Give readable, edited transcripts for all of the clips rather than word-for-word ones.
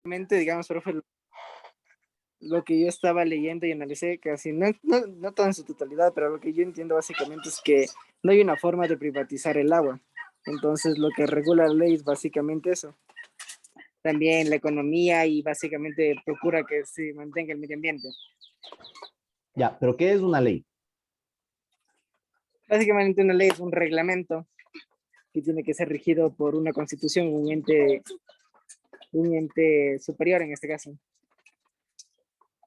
Digamos, profe, lo que yo estaba leyendo y analicé casi, no todo en su totalidad, pero lo que yo entiendo básicamente es que no hay una forma de privatizar el agua. Entonces, lo que regula la ley es básicamente eso. También la economía y básicamente procura que se mantenga el medio ambiente. Ya, pero ¿qué es una ley? Básicamente una ley es un reglamento que tiene que ser regido por una constitución, un ente superior en este caso.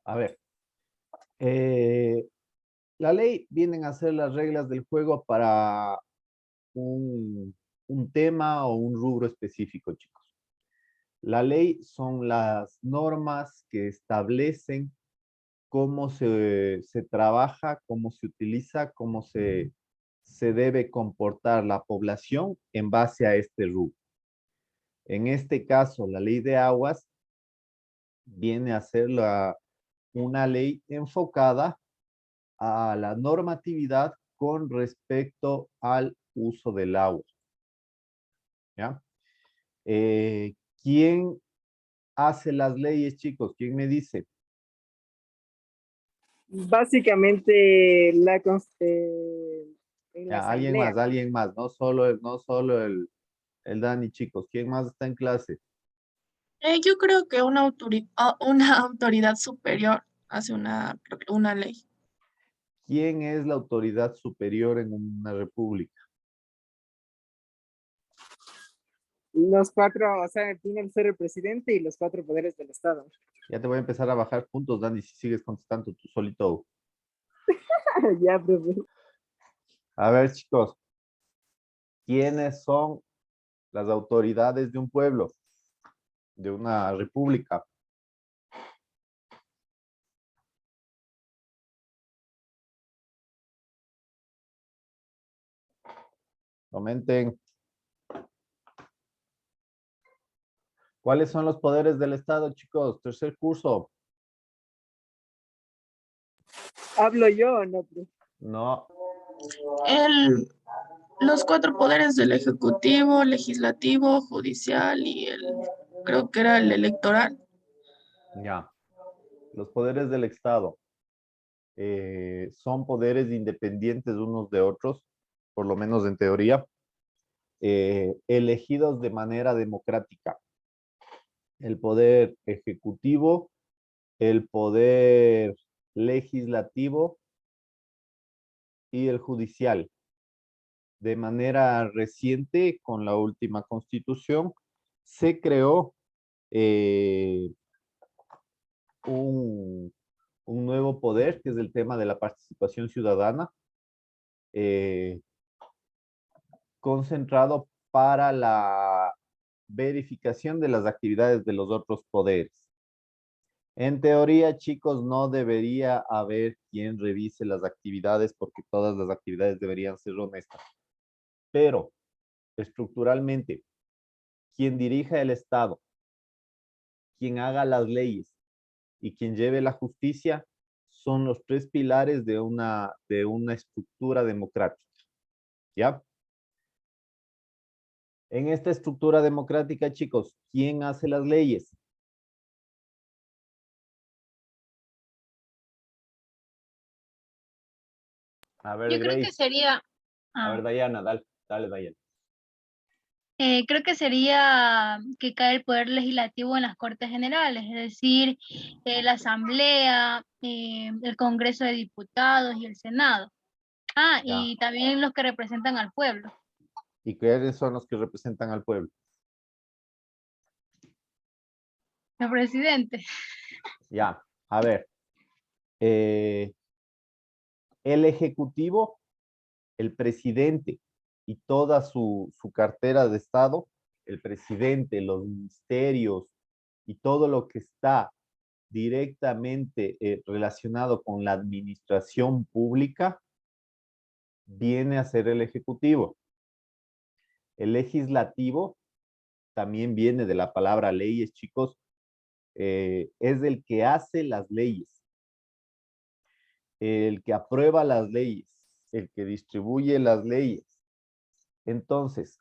A ver, la ley vienen a ser las reglas del juego para un tema o un rubro específico, chicos. La ley son las normas que establecen cómo se trabaja, cómo se utiliza, cómo se debe comportar la población en base a este rubro. En este caso, la ley de aguas viene a ser una ley enfocada a la normatividad con respecto al uso del agua. ¿Ya? ¿Quién hace las leyes, chicos? ¿Quién me dice? Básicamente, en la Ya, asamblea. alguien más, no solo el Dani, chicos. ¿Quién más está en clase? Yo creo que una autoridad superior hace una ley. ¿Quién es la autoridad superior en una república? Los cuatro, o sea, tiene el ser el presidente y los cuatro poderes del Estado. Ya te voy a empezar a bajar puntos, Dani, si sigues contestando tú solito. Ya, profe. A ver, chicos, ¿quiénes son las autoridades de un pueblo, de una república? Comenten. ¿Cuáles son los poderes del Estado, chicos? Tercer curso. ¿Hablo yo o no, profe? No, Los cuatro poderes del ejecutivo, legislativo, judicial y creo que era el electoral. ya. Los poderes del Estado son poderes independientes unos de otros, por lo menos en teoría, elegidos de manera democrática. El poder ejecutivo, el poder legislativo y el judicial. De manera reciente, con la última constitución, se creó eh, un, un nuevo poder, que es el tema de la participación ciudadana, eh, concentrado para la verificación de las actividades de los otros poderes. En teoría, chicos, no debería haber quien revise las actividades porque todas las actividades deberían ser honestas. Pero, estructuralmente, quien dirija el Estado, quien haga las leyes y quien lleve la justicia son los tres pilares de una estructura democrática. ¿Ya? En esta estructura democrática, chicos, ¿quién hace las leyes? A ver, Yo creo que Grace. sería, A ver, Dayana, dale, dale, Dayana. creo que sería que cae el poder legislativo en las Cortes Generales, es decir, la Asamblea, el Congreso de Diputados y el Senado. Ya. Y también los que representan al pueblo. ¿Y quiénes son los que representan al pueblo? El presidente. Ya, a ver. El Ejecutivo, el presidente y toda su cartera de Estado, el presidente, los ministerios y todo lo que está directamente relacionado con la administración pública, viene a ser el Ejecutivo. El Legislativo también viene de la palabra leyes, chicos, es el que hace las leyes, el que aprueba las leyes, el que distribuye las leyes. Entonces,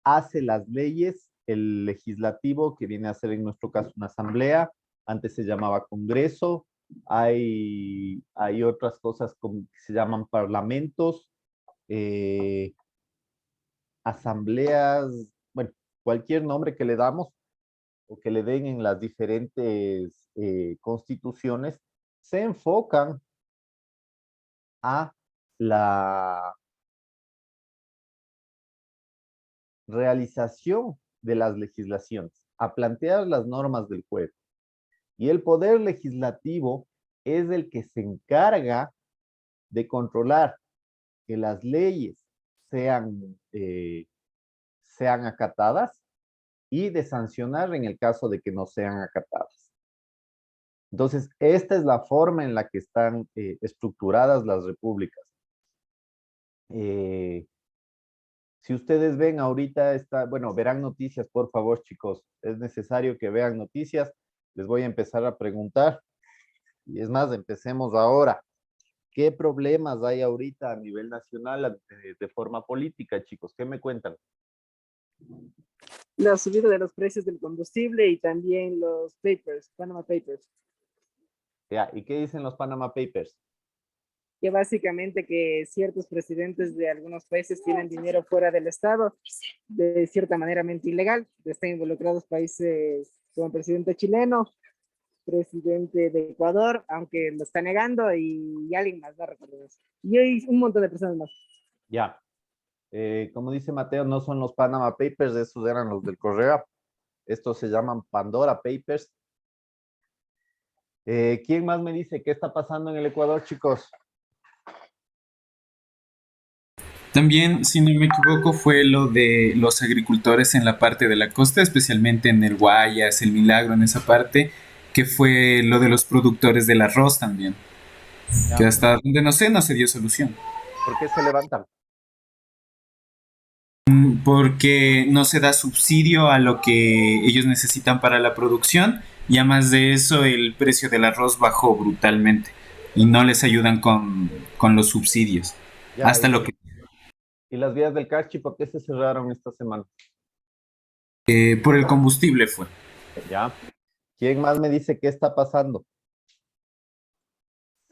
hace las leyes el legislativo, que viene a ser en nuestro caso una asamblea, antes se llamaba Congreso, hay otras cosas como que se llaman parlamentos, eh, asambleas, bueno, cualquier nombre que le damos o que le den en las diferentes constituciones, se enfocan a la realización de las legislaciones, a plantear las normas del juego. Y el poder legislativo es el que se encarga de controlar que las leyes sean acatadas y de sancionar en el caso de que no sean acatadas. Entonces, esta es la forma en la que están estructuradas las repúblicas. Si ustedes ven ahorita, bueno, verán noticias, por favor, chicos. Es necesario que vean noticias. Les voy a empezar a preguntar. Y es más, empecemos ahora. ¿Qué problemas hay ahorita a nivel nacional de forma política, chicos? ¿Qué me cuentan? La subida de los precios del combustible y también los papers, Panama Papers, Ya, ¿y qué dicen los Panama Papers? que básicamente que ciertos presidentes de algunos países tienen dinero fuera del Estado, de cierta manera ilegal. Están involucrados países como el presidente chileno, presidente de Ecuador, aunque lo está negando, y alguien más, no recuerdo eso. Y hay un montón de personas más. Ya. Como dice Mateo, no son los Panama Papers, esos eran los del Correa. Estos se llaman Pandora Papers. ¿Quién más me dice qué está pasando en el Ecuador, chicos? También, si no me equivoco, fue lo de los agricultores en la parte de la costa, especialmente en el Guayas, el Milagro, en esa parte, que fue lo de los productores del arroz también, que Ya. hasta donde no sé, no se dio solución, ¿Por qué se levantan? porque no se da subsidio a lo que ellos necesitan para la producción, y además de eso, el precio del arroz bajó brutalmente, y no les ayudan con los subsidios, Ya, hasta lo que ¿y las vías del Carchi por qué se cerraron esta semana? por el combustible fue. Ya. ¿Quién más me dice qué está pasando?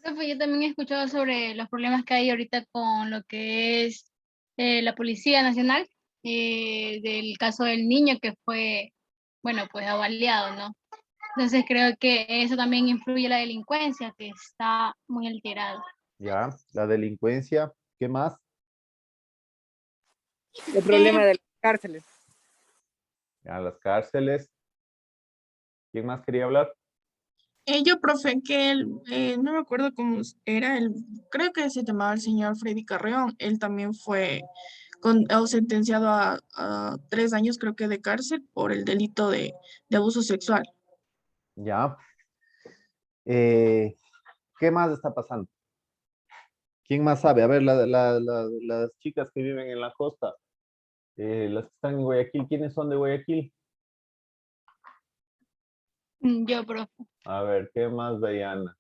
Profe, yo también he escuchado sobre los problemas que hay ahorita con lo que es la Policía Nacional, del caso del niño que fue, bueno, pues avaliado, ¿no? Entonces creo que eso también influye en la delincuencia, que está muy alterada. Ya, la delincuencia. ¿Qué más? El problema de las cárceles. Ya, las cárceles. ¿Quién más quería hablar? Yo, profe, que él, no me acuerdo cómo era, creo que se llamaba el señor Freddy Carreón, él también fue sentenciado a 3 años, creo que de cárcel, por el delito de abuso sexual. Ya. ¿Qué más está pasando? ¿Quién más sabe? A ver, las chicas que viven en la costa, las que están en Guayaquil, ¿quiénes son de Guayaquil? Yo, profe. A ver, ¿qué más, Diana?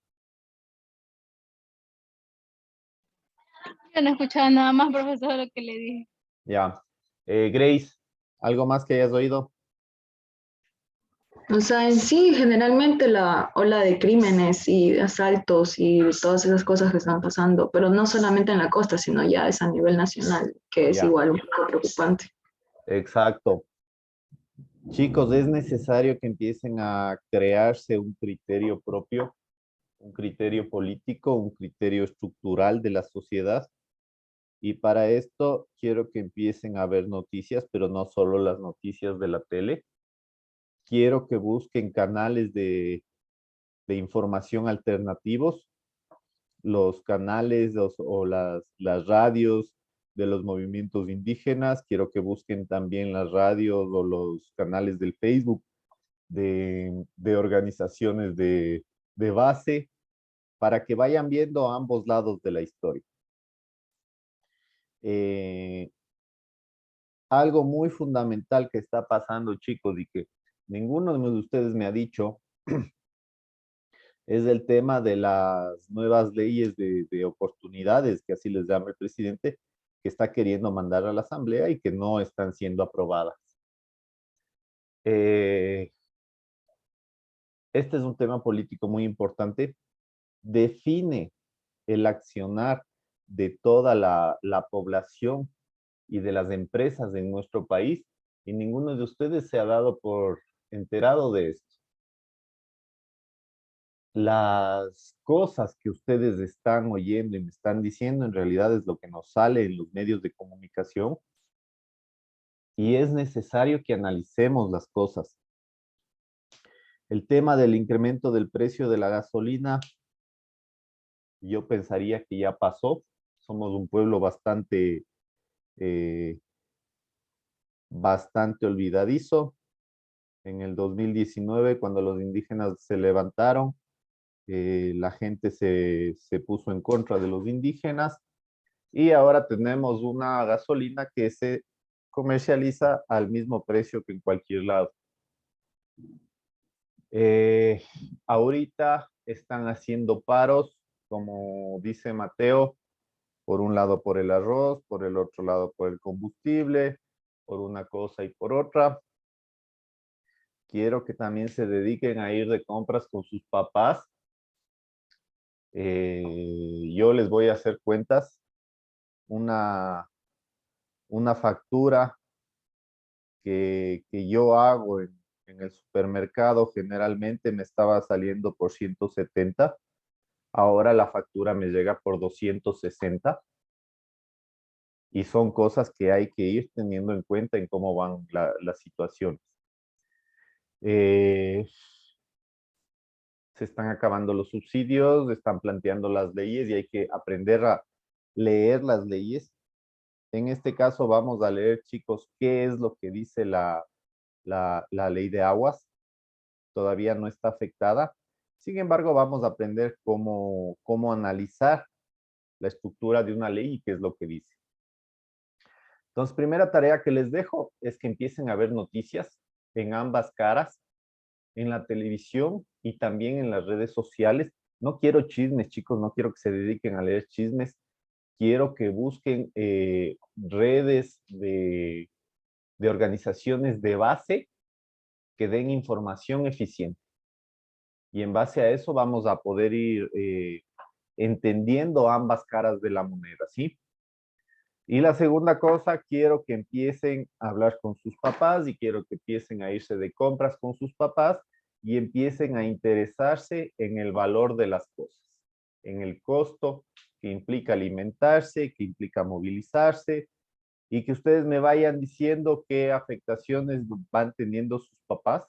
Yo no he escuchado nada más, profesor, de lo que le dije. Ya. Grace, ¿algo más que hayas oído? O sea, en sí, generalmente la ola de crímenes y asaltos y todas esas cosas que están pasando, pero no solamente en la costa, sino ya es a nivel nacional, que es Ya. igual un poco preocupante. Exacto. Chicos, es necesario que empiecen a crearse un criterio propio, un criterio político, un criterio estructural de la sociedad. Y para esto quiero que empiecen a ver noticias, pero no solo las noticias de la tele. Quiero que busquen canales de información alternativos, los canales o las radios de los movimientos indígenas. Quiero que busquen también las radios o los canales del Facebook de organizaciones de base para que vayan viendo ambos lados de la historia. Algo muy fundamental que está pasando, chicos, y que ninguno de ustedes me ha dicho, es el tema de las nuevas leyes de oportunidades, que así les llama el presidente, que está queriendo mandar a la Asamblea y que no están siendo aprobadas. Eh, este es un tema político muy importante. Define el accionar de toda la población y de las empresas en nuestro país, y ninguno de ustedes se ha dado por enterado de esto. Las cosas que ustedes están oyendo y me están diciendo en realidad es lo que nos sale en los medios de comunicación, y es necesario que analicemos las cosas. El tema del incremento del precio de la gasolina, yo pensaría que ya pasó. Somos un pueblo eh, bastante olvidadizo. En el 2019, cuando los indígenas se levantaron, la gente se puso en contra de los indígenas, y ahora tenemos una gasolina que se comercializa al mismo precio que en cualquier lado. Ahorita están haciendo paros, como dice Mateo, por un lado por el arroz, por el otro lado por el combustible, por una cosa y por otra. Quiero que también se dediquen a ir de compras con sus papás. Yo les voy a hacer cuentas. Una factura que yo hago en el supermercado generalmente me estaba saliendo por 170. Ahora la factura me llega por 260. Y son cosas que hay que ir teniendo en cuenta en cómo van las situaciones. Se están acabando los subsidios, están planteando las leyes y hay que aprender a leer las leyes. En este caso vamos a leer, chicos, qué es lo que dice la ley de aguas. Todavía no está afectada. Sin embargo, vamos a aprender cómo analizar la estructura de una ley y qué es lo que dice. Entonces, primera tarea que les dejo es que empiecen a ver noticias en ambas caras, en la televisión y también en las redes sociales. No quiero chismes, chicos, no quiero que se dediquen a leer chismes. Quiero que busquen redes de organizaciones de base que den información eficiente. Y en base a eso vamos a poder ir entendiendo ambas caras de la moneda, ¿sí? Y la segunda cosa, quiero que empiecen a hablar con sus papás y quiero que empiecen a irse de compras con sus papás y empiecen a interesarse en el valor de las cosas, en el costo que implica alimentarse, que implica movilizarse, y que ustedes me vayan diciendo qué afectaciones van teniendo sus papás.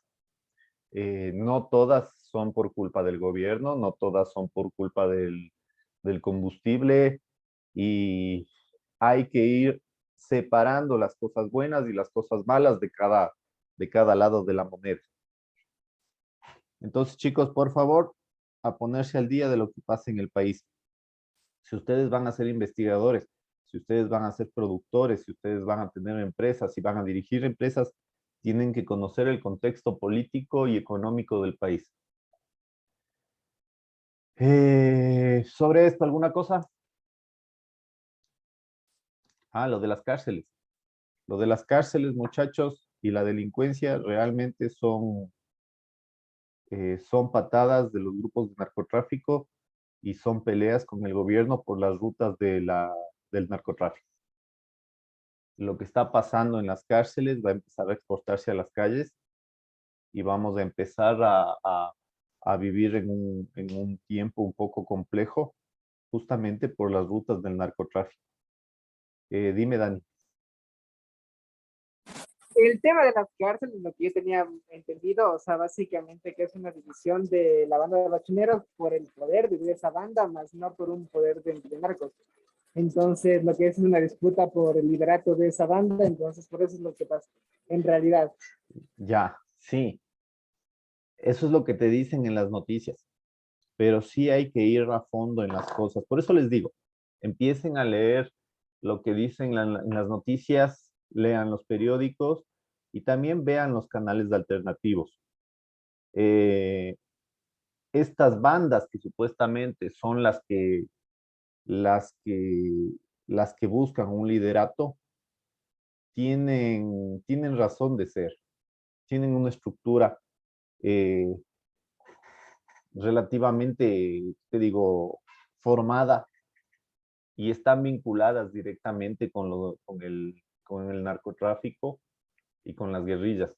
No todas son por culpa del gobierno, no todas son por culpa del combustible, y hay que ir separando las cosas buenas y las cosas malas de cada lado de la moneda. Entonces, chicos, por favor, a ponerse al día de lo que pasa en el país. Si ustedes van a ser investigadores, si ustedes van a ser productores, si ustedes van a tener empresas, si van a dirigir empresas, tienen que conocer el contexto político y económico del país. Sobre esto, ¿alguna cosa? Lo de las cárceles. Lo de las cárceles, muchachos, y la delincuencia realmente son patadas de los grupos de narcotráfico y son peleas con el gobierno por las rutas del narcotráfico. Lo que está pasando en las cárceles va a empezar a exportarse a las calles y vamos a empezar a vivir en un tiempo un poco complejo, justamente por las rutas del narcotráfico. Dime, Dani. El tema de las cárceles, lo que yo tenía entendido, o sea, básicamente que es una división de la banda de bachuneros por el poder de esa banda, más no por un poder de narcos. Entonces, lo que es una disputa por el liderato de esa banda, entonces por eso es lo que pasa, en realidad. Ya, sí. Eso es lo que te dicen en las noticias, pero sí hay que ir a fondo en las cosas. Por eso les digo, empiecen a leer lo que dicen en las noticias, lean los periódicos y también vean los canales alternativos. Estas bandas que supuestamente son las que, las que buscan un liderato, tienen razón de ser. tienen una estructura relativamente, te digo, formada y están vinculadas directamente con el narcotráfico y con las guerrillas.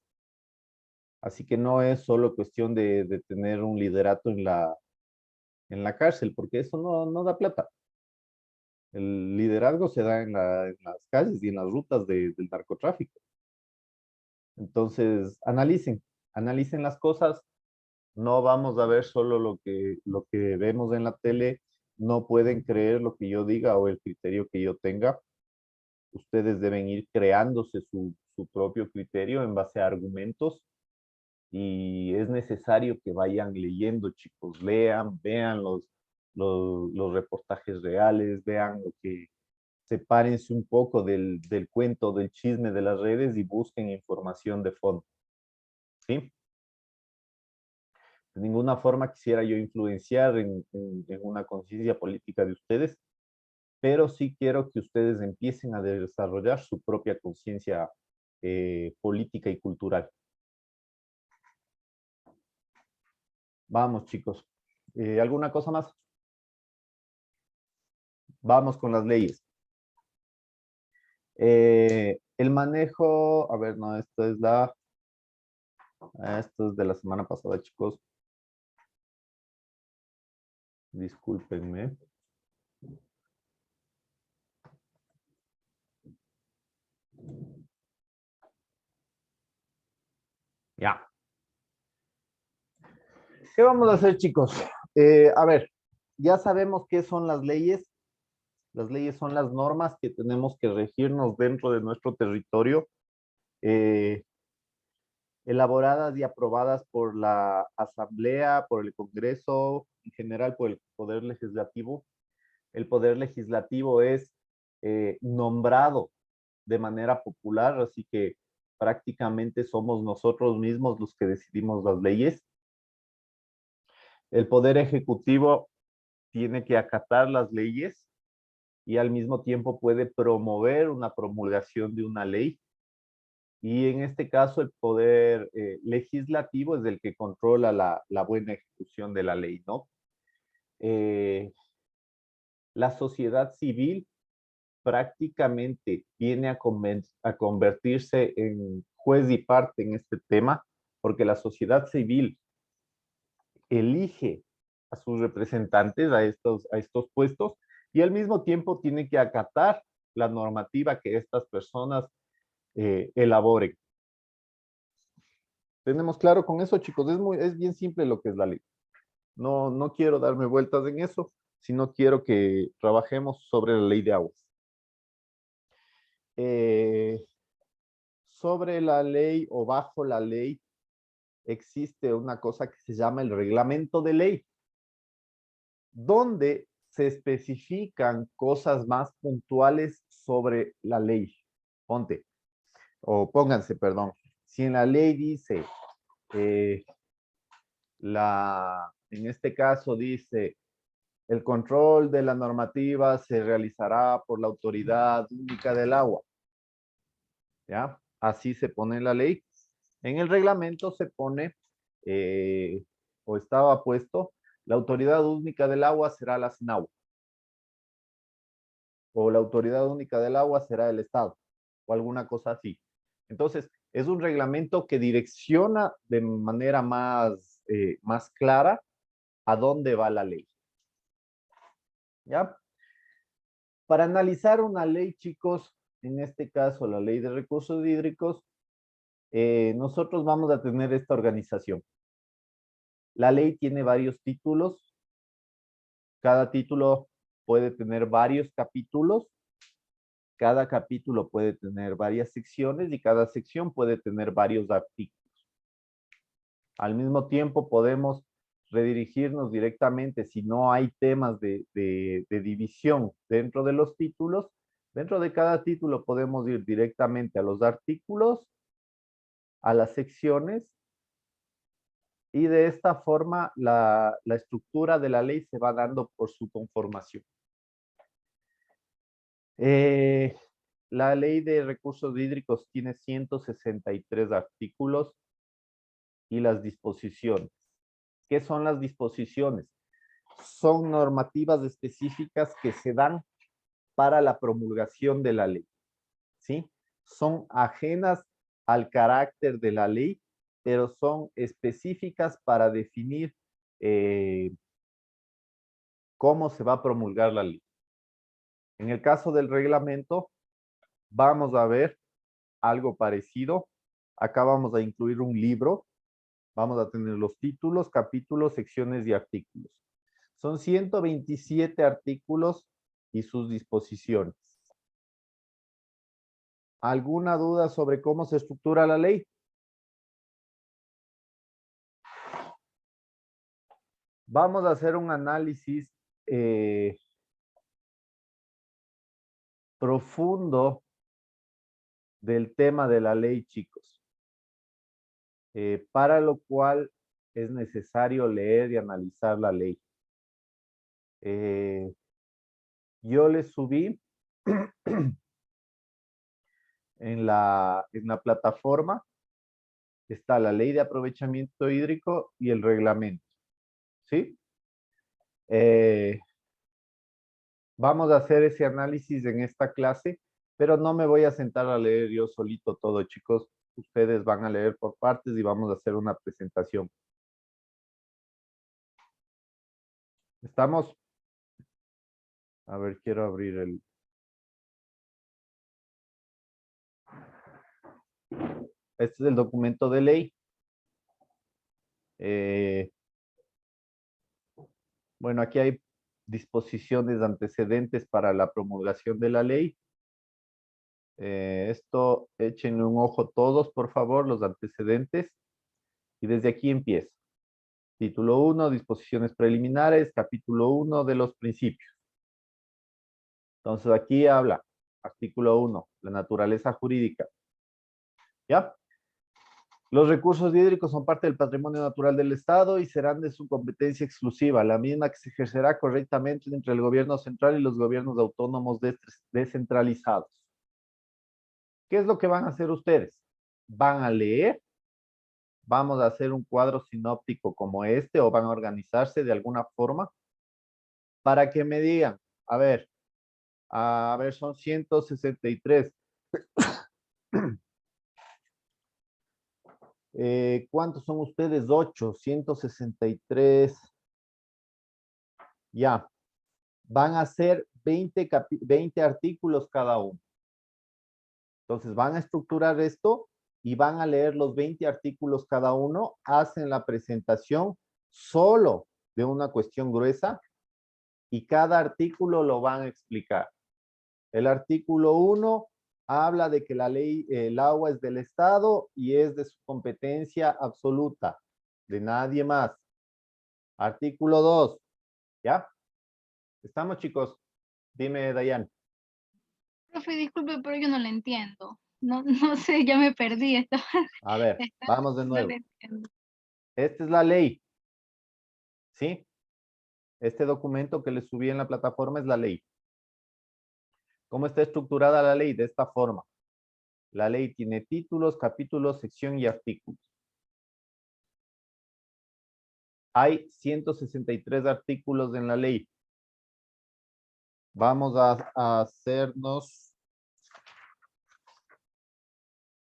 Así que no es solo cuestión de tener un liderato en la cárcel, porque eso no da plata. El liderazgo se da en las calles y en las rutas del narcotráfico. Entonces, analicen las cosas. No vamos a ver solo lo que vemos en la tele. No pueden creer lo que yo diga o el criterio que yo tenga. Ustedes deben ir creándose su propio criterio en base a argumentos y es necesario que vayan leyendo, chicos. Vean los reportajes reales, vean lo que, sepárense un poco del cuento, del chisme de las redes y busquen información de fondo. ¿Sí? De ninguna forma quisiera yo influenciar en una conciencia política de ustedes, pero sí quiero que ustedes empiecen a desarrollar su propia conciencia política y cultural. Vamos, chicos. ¿Alguna cosa más? Vamos con las leyes. El manejo, a ver, no, esto es de la semana pasada, chicos. Discúlpenme. Ya. ¿Qué vamos a hacer, chicos? A ver, ya sabemos qué son las leyes. Las leyes son las normas que tenemos que regirnos dentro de nuestro territorio, elaboradas y aprobadas por la Asamblea, por el Congreso, en general por el Poder Legislativo. El Poder Legislativo es nombrado de manera popular, así que prácticamente somos nosotros mismos los que decidimos las leyes. El Poder Ejecutivo tiene que acatar las leyes y al mismo tiempo puede promover una promulgación de una ley. Y en este caso el poder legislativo es el que controla la buena ejecución de la ley, ¿no? La sociedad civil prácticamente viene a convertirse en juez y parte en este tema, porque la sociedad civil elige a sus representantes a estos puestos y al mismo tiempo tiene que acatar la normativa que estas personas elaboren. ¿Tenemos claro con eso, chicos? Es bien simple lo que es la ley. No quiero darme vueltas en eso, sino quiero que trabajemos sobre la ley de aguas. Sobre la ley o bajo la ley existe una cosa que se llama el reglamento de ley, donde se especifican cosas más puntuales sobre la ley. Pónganse, perdón. Si en la ley dice, en este caso dice, el control de la normativa se realizará por la Autoridad Única del Agua. ¿Ya? Así se pone en la ley. En el reglamento se pone, o estaba puesto, la Autoridad Única del Agua será la SENAGUA. O la Autoridad Única del Agua será el Estado. O alguna cosa así. Entonces, es un reglamento que direcciona de manera más clara a dónde va la ley. ¿Ya? Para analizar una ley, chicos, en este caso la ley de recursos hídricos, nosotros vamos a tener esta organización. La ley tiene varios títulos. Cada título puede tener varios capítulos. Cada capítulo puede tener varias secciones y cada sección puede tener varios artículos. Al mismo tiempo podemos redirigirnos directamente, si no hay temas de división dentro de los títulos, dentro de cada título podemos ir directamente a los artículos, a las secciones, y de esta forma la estructura de la ley se va dando por su conformación. La ley de recursos hídricos tiene 163 artículos. y las disposiciones. ¿Qué son las disposiciones? Son normativas específicas que se dan para la promulgación de la ley, ¿sí? Son ajenas al carácter de la ley, pero son específicas para definir cómo se va a promulgar la ley. En el caso del reglamento, vamos a ver algo parecido. Acá vamos a incluir un libro. Vamos a tener los títulos, capítulos, secciones y artículos. Son 127 artículos y sus disposiciones. ¿Alguna duda sobre cómo se estructura la ley? Vamos a hacer un análisis profundo del tema de la ley, chicos. Para lo cual es necesario leer y analizar la ley. Yo les subí en la plataforma, está la ley de aprovechamiento hídrico y el reglamento, ¿sí? Vamos a hacer ese análisis en esta clase, pero no me voy a sentar a leer yo solito todo, chicos. Ustedes van a leer por partes y vamos a hacer una presentación. ¿Estamos? A ver, quiero abrir el... Este es el documento de ley. Bueno, aquí hay disposiciones antecedentes para la promulgación de la ley. Esto, échenle un ojo todos, por favor, los antecedentes. Y desde aquí empiezo. Título 1, disposiciones preliminares, capítulo 1 de los principios. Entonces aquí habla, artículo 1, la naturaleza jurídica. ¿Ya? Los recursos hídricos son parte del patrimonio natural del Estado y serán de su competencia exclusiva, la misma que se ejercerá correctamente entre el gobierno central y los gobiernos autónomos descentralizados. ¿Qué es lo que van a hacer ustedes? Van a leer, vamos a hacer un cuadro sinóptico como este o van a organizarse de alguna forma para que me digan, a ver, son 163. ¿Cuántos son ustedes? 8, 163. Ya. Van a ser 20 artículos cada uno. Entonces van a estructurar esto y van a leer los 20 artículos cada uno. Hacen la presentación solo de una cuestión gruesa y cada artículo lo van a explicar. El artículo 1 habla de que la ley, el agua es del Estado y es de su competencia absoluta, de nadie más. Artículo 2, ¿ya? ¿Estamos, chicos? Dime, Dayan. Profe, disculpe, pero yo no le entiendo. No, no sé, ya me perdí. A ver, vamos de No nuevo. le entiendo. Esta es la ley, ¿sí? Este documento que les subí en la plataforma es la ley. ¿Cómo está estructurada la ley? De esta forma. La ley tiene títulos, capítulos, sección y artículos. Hay 163 artículos en la ley. Vamos a hacernos...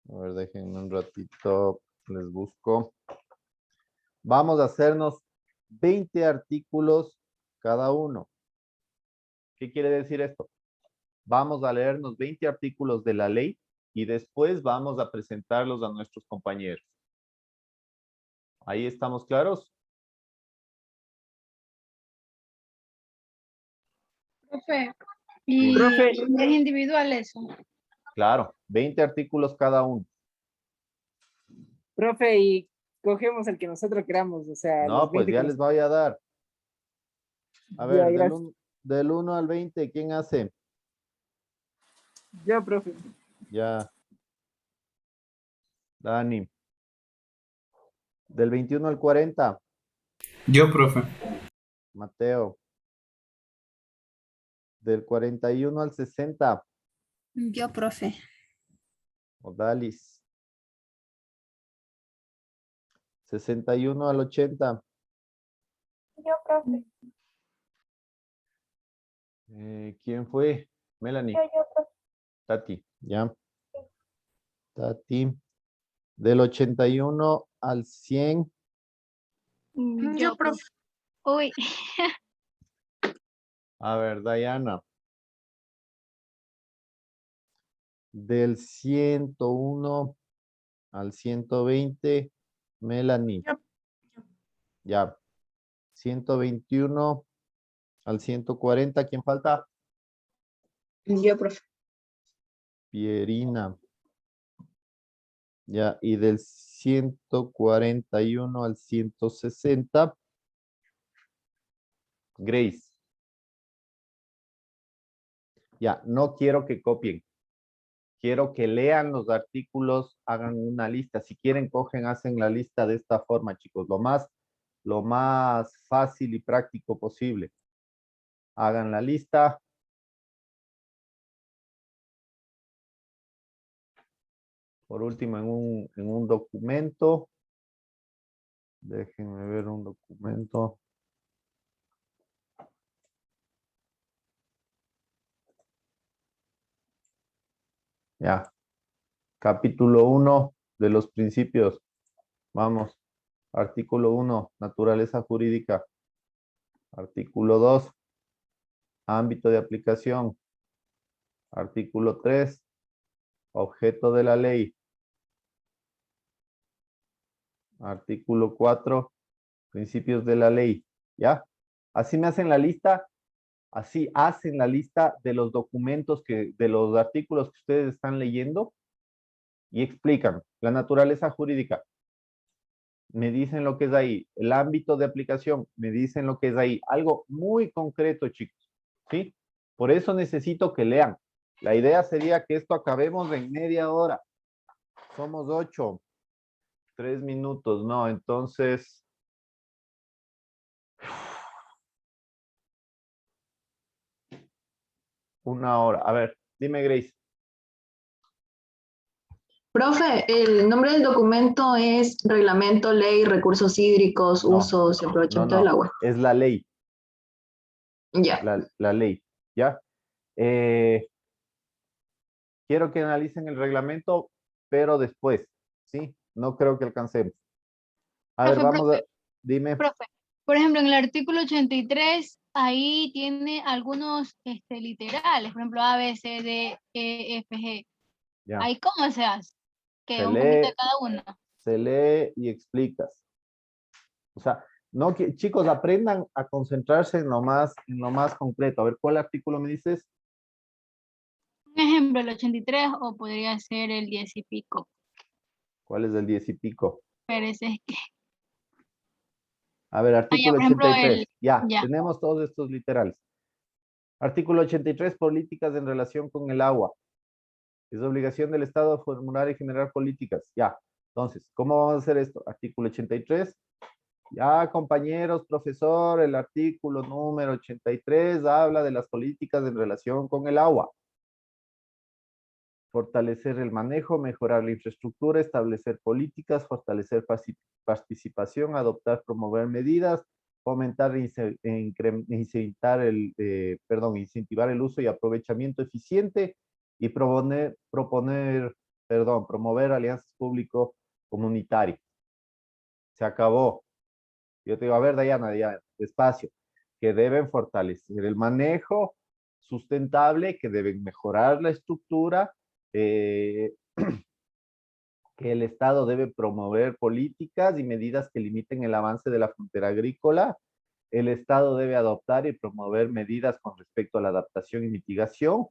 A ver, déjenme un ratito, les busco. Vamos a hacernos 20 artículos cada uno. ¿Qué quiere decir esto? Vamos a leernos 20 artículos de la ley y después vamos a presentarlos a nuestros compañeros. ¿Ahí estamos claros? Profe, ¿y Profe. es individual eso? Claro, 20 artículos cada uno. Profe, y cogemos el que nosotros queramos, o sea, No, los pues 20 ya que les voy a dar. A Ya, ver, gracias. del 1 al 20, ¿quién hace? Yo, profe. Ya. Dani. Del 21 al 40, Yo, profe. Mateo. Del 41 al 60, Yo, profe. Odalis. 61 al 80. Yo, profe. ¿Quién fue? Melanie. Yo, profe. Tati, ya. Tati. Del 81 al 100. Yo, profe. Uy, A ver, Diana. Del 101 al 120, Melanie. Yo. Ya. 121 al 140, ¿quién falta? Yo, profe. Pierina. Ya, y del 141 al 160, Grace. Ya, no quiero que copien. Quiero que lean los artículos, hagan una lista. Si quieren, cogen, hacen la lista de esta forma, chicos. Lo más fácil y práctico posible. Hagan la lista. Por último, en un documento. Déjenme ver un documento. Ya. Capítulo 1 de los principios. Vamos. Artículo 1, naturaleza jurídica. Artículo 2, ámbito de aplicación. Artículo 3, objeto de la ley. Artículo 4, principios de la ley. ¿Ya? Así me hacen la lista. Así hacen la lista de los documentos de los artículos que ustedes están leyendo y explican la naturaleza jurídica. Me dicen lo que es ahí. El ámbito de aplicación, me dicen lo que es ahí. Algo muy concreto, chicos. ¿Sí? Por eso necesito que lean. La idea sería que esto acabemos en media hora. Somos 8. 3 minutos, ¿no? Entonces... Una hora. A ver, dime, Grace. Profe, el nombre del documento es Reglamento, Ley, Recursos Hídricos, No, Usos y Aprovechamiento del Agua. es la ley. Ya. La ley, ¿ya? Quiero que analicen el reglamento, pero después, ¿sí? No creo que alcancemos. A ver, vamos a... Dime. profe, por ejemplo, en el artículo 83, ahí tiene algunos literales, por ejemplo, A, B, C, D, E, F, G. Ya. ¿Ahí cómo se hace? Que Se un poquito lee, de cada uno. se lee y explicas. O sea, no que chicos aprendan a concentrarse en lo más concreto. A ver, ¿cuál artículo me dices? Un ejemplo, el 83 o podría ser el 10 y pico. ¿Cuál es el 10 y pico? Pero ese es que... A ver, artículo por ejemplo, 83. Ya, ya. tenemos todos estos literales. Artículo 83, políticas en relación con el agua. Es obligación del Estado formular y generar políticas. Ya. Entonces, ¿cómo vamos a hacer esto? Artículo 83. Ya, compañeros, profesor, el artículo número 83 habla de las políticas en relación con el agua. Fortalecer el manejo, mejorar la infraestructura, establecer políticas, fortalecer participación, adoptar, promover medidas, fomentar e incentivar el uso y aprovechamiento eficiente y promover alianzas público-comunitarias. Se acabó. Yo te digo, a ver, Dayana, ya, despacio, que deben fortalecer el manejo sustentable, que deben mejorar la estructura, que el Estado debe promover políticas y medidas que limiten el avance de la frontera agrícola. El Estado debe adoptar y promover medidas con respecto a la adaptación y mitigación.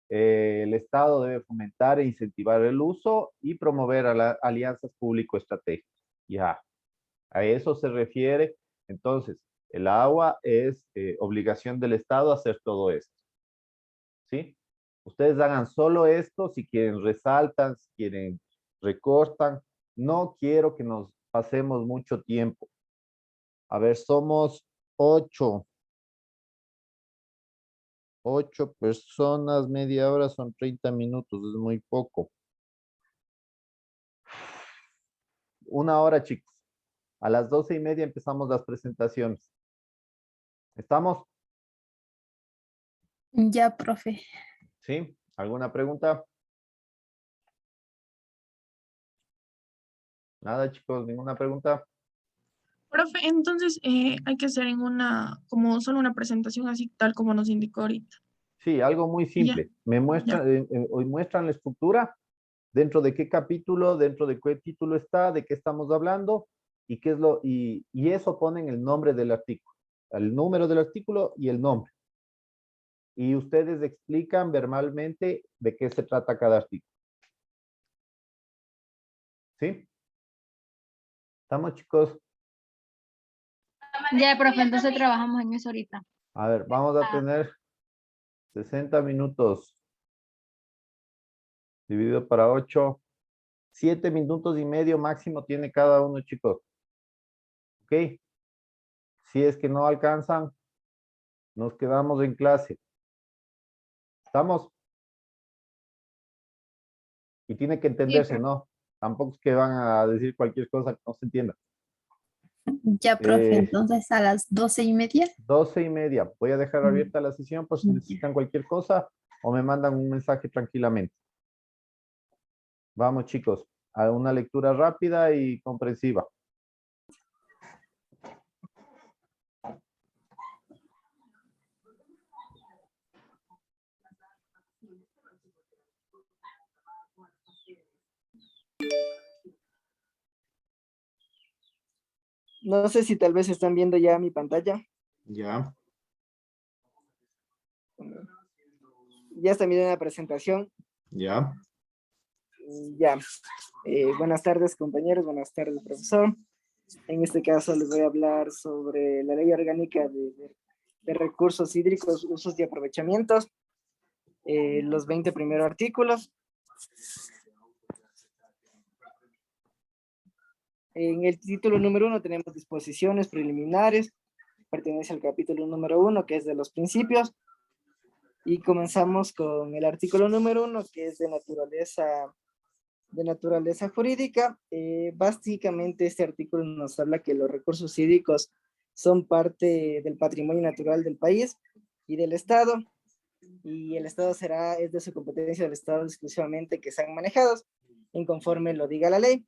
El Estado debe fomentar e incentivar el uso y promover alianzas público-estratégicas. Ya, a eso se refiere. Entonces, el agua es obligación del Estado hacer todo esto. ¿Sí? Ustedes hagan solo esto, si quieren resaltan, si quieren recortan. No quiero que nos pasemos mucho tiempo. A ver, somos 8. 8 personas, media hora son 30 minutos, es muy poco. Una hora, chicos. A las 12:30 empezamos las presentaciones. ¿Estamos? Ya, profe. ¿Sí? ¿Alguna pregunta? Nada, chicos, ninguna pregunta. Profe, entonces hay que hacer en como solo una presentación así, tal como nos indicó ahorita. Sí, algo muy Y ya, simple. Me muestran, hoy muestran la estructura, dentro de qué capítulo, dentro de qué título está, de qué estamos hablando y qué es y eso ponen el nombre del artículo, el número del artículo y el nombre. Y ustedes explican verbalmente de qué se trata cada artículo. ¿Sí? ¿Estamos, chicos? Ya, profe, entonces trabajamos en eso ahorita. A ver, vamos a tener 60 minutos dividido para 8. 7 minutos y medio máximo tiene cada uno, chicos. ¿Ok? Si es que no alcanzan, nos quedamos en clase. ¿Estamos? Y tiene que entenderse, ¿no? Tampoco es que van a decir cualquier cosa que no se entienda. Ya, profe. Eh, Entonces a las 12:30. 12:30. Voy a dejar abierta la sesión por si necesitan cualquier cosa o me mandan un mensaje tranquilamente. Vamos, chicos, a una lectura rápida y comprensiva. No sé si tal vez están viendo ya mi pantalla. Ya. Ya están viendo la presentación. Ya. Ya. Buenas tardes, compañeros. Buenas tardes, profesor. En este caso les voy a hablar sobre la Ley Orgánica de Recursos Hídricos, Usos y Aprovechamientos. Los 20 primeros artículos. En el título número 1 tenemos disposiciones preliminares. Pertenece al capítulo número 1, que es de los principios. Y comenzamos con el artículo número 1, que es de naturaleza jurídica. Básicamente este artículo nos habla que los recursos hídricos son parte del patrimonio natural del país y del Estado, y el Estado es de su competencia del Estado exclusivamente que sean manejados en conforme lo diga la ley.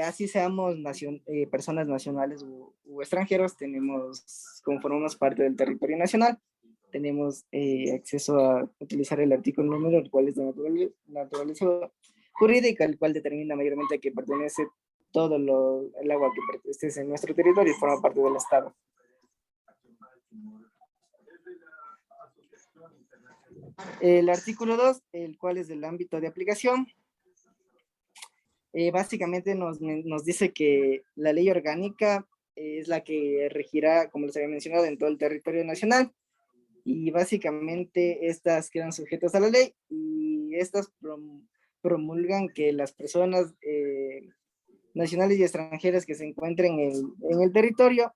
Así seamos personas nacionales u extranjeros, conformamos parte del territorio nacional, tenemos acceso a utilizar el artículo número, el cual es de naturaleza jurídica, el cual determina mayormente que pertenece todo el agua que pertenece en nuestro territorio y forma parte del Estado. El artículo 2, el cual es del ámbito de aplicación, básicamente nos dice que la ley orgánica es la que regirá, como les había mencionado, en todo el territorio nacional, y básicamente estas quedan sujetas a la ley y estas promulgan que las personas nacionales y extranjeras que se encuentren en el territorio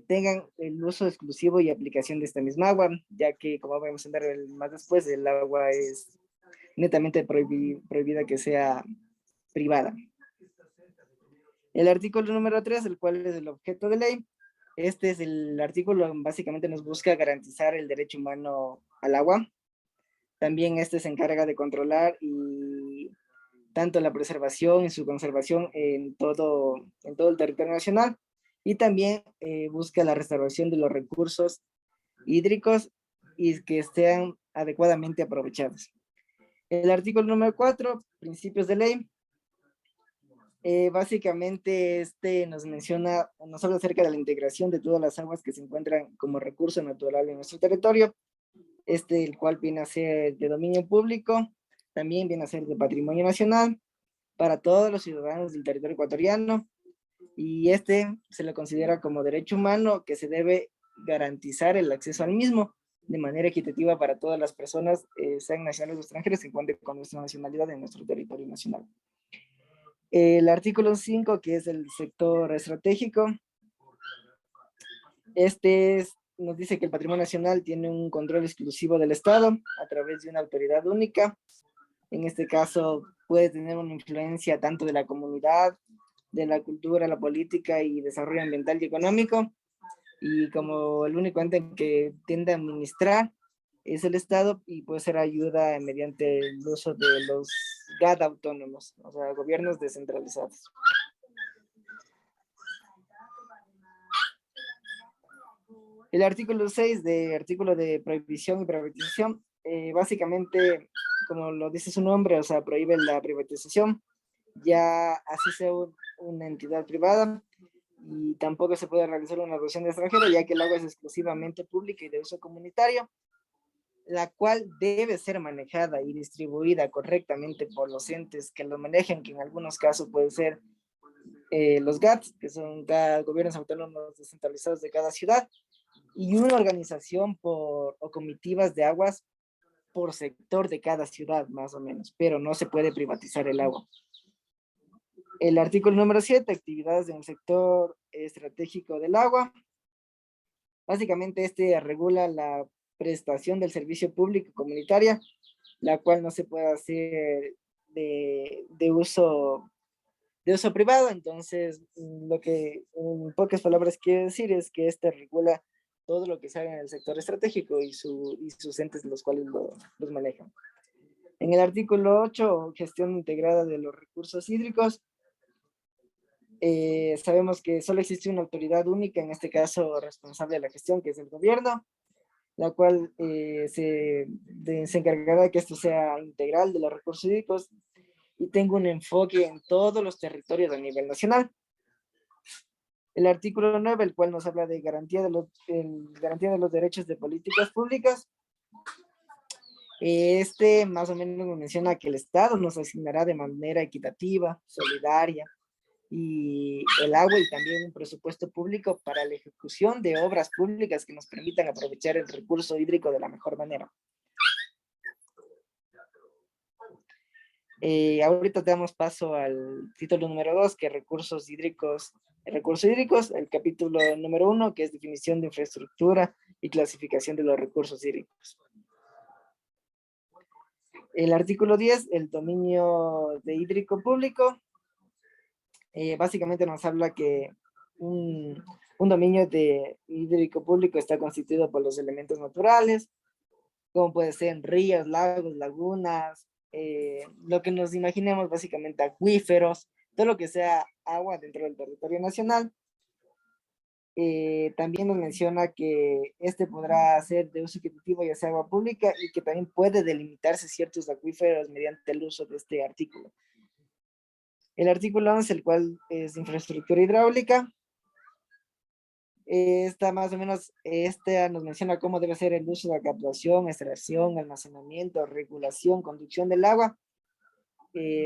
tengan el uso exclusivo y aplicación de esta misma agua, ya que, como vamos a ver más después, el agua es netamente prohibida que sea privada. El artículo número 3, el cual es el objeto de ley. Este es el artículo, básicamente nos busca garantizar el derecho humano al agua. También este se encarga de controlar y tanto la preservación y su conservación en todo el territorio nacional, y también busca la restauración de los recursos hídricos y que sean adecuadamente aprovechados. El artículo número 4, principios de ley. Básicamente nos habla acerca de la integración de todas las aguas que se encuentran como recurso natural en nuestro territorio, el cual viene a ser de dominio público, también viene a ser de patrimonio nacional para todos los ciudadanos del territorio ecuatoriano, y se lo considera como derecho humano que se debe garantizar el acceso al mismo de manera equitativa para todas las personas, sean nacionales o extranjeras, que encuentren con nuestra nacionalidad en nuestro territorio nacional. El artículo 5, que es el sector estratégico, nos dice que el patrimonio nacional tiene un control exclusivo del Estado a través de una autoridad única. En este caso puede tener una influencia tanto de la comunidad de la cultura, la política y desarrollo ambiental y económico, y como el único ente que tiende a administrar es el Estado y puede ser ayuda mediante el uso de los GAD autónomos, o sea, gobiernos descentralizados. El artículo 6 de artículo de prohibición y privatización, básicamente, como lo dice su nombre, o sea, prohíbe la privatización, ya así sea una entidad privada, y tampoco se puede realizar una erogación de extranjero, ya que el agua es exclusivamente pública y de uso comunitario, la cual debe ser manejada y distribuida correctamente por los entes que lo manejen, que en algunos casos pueden ser los GATS, que son gobiernos autónomos descentralizados de cada ciudad, y una organización o comitivas de aguas por sector de cada ciudad, más o menos, pero no se puede privatizar el agua. El artículo número 7, actividades en el sector estratégico del agua. Básicamente este regula la prestación del servicio público comunitaria, la cual no se puede hacer de uso privado. Entonces, lo que en pocas palabras quiero decir es que este regula todo lo que se haga en el sector estratégico y sus entes los cuales los manejan. En el artículo 8, gestión integrada de los recursos hídricos, sabemos que solo existe una autoridad única, en este caso responsable de la gestión, que es el gobierno, la cual se encargará de que esto sea integral de los recursos hídricos y tenga un enfoque en todos los territorios a nivel nacional. El artículo 9, el cual nos habla de garantía de los derechos de políticas públicas. Este más o menos nos menciona que el Estado nos asignará de manera equitativa, solidaria, y el agua y también un presupuesto público para la ejecución de obras públicas que nos permitan aprovechar el recurso hídrico de la mejor manera. Ahorita damos paso al título número 2, que es recursos hídricos, el capítulo número 1, que es definición de infraestructura y clasificación de los recursos hídricos. El artículo 10, el dominio de hídrico público, básicamente nos habla que un dominio de hídrico público está constituido por los elementos naturales, como puede ser ríos, lagos, lagunas, lo que nos imaginemos básicamente acuíferos, todo lo que sea agua dentro del territorio nacional. También nos menciona que este podrá ser de uso equitativo, ya sea agua pública, y que también puede delimitarse ciertos acuíferos mediante el uso de este artículo. El artículo 11, el cual es infraestructura hidráulica. Esta más o menos, nos menciona cómo debe ser el uso de la captación, extracción, almacenamiento, regulación, conducción del agua.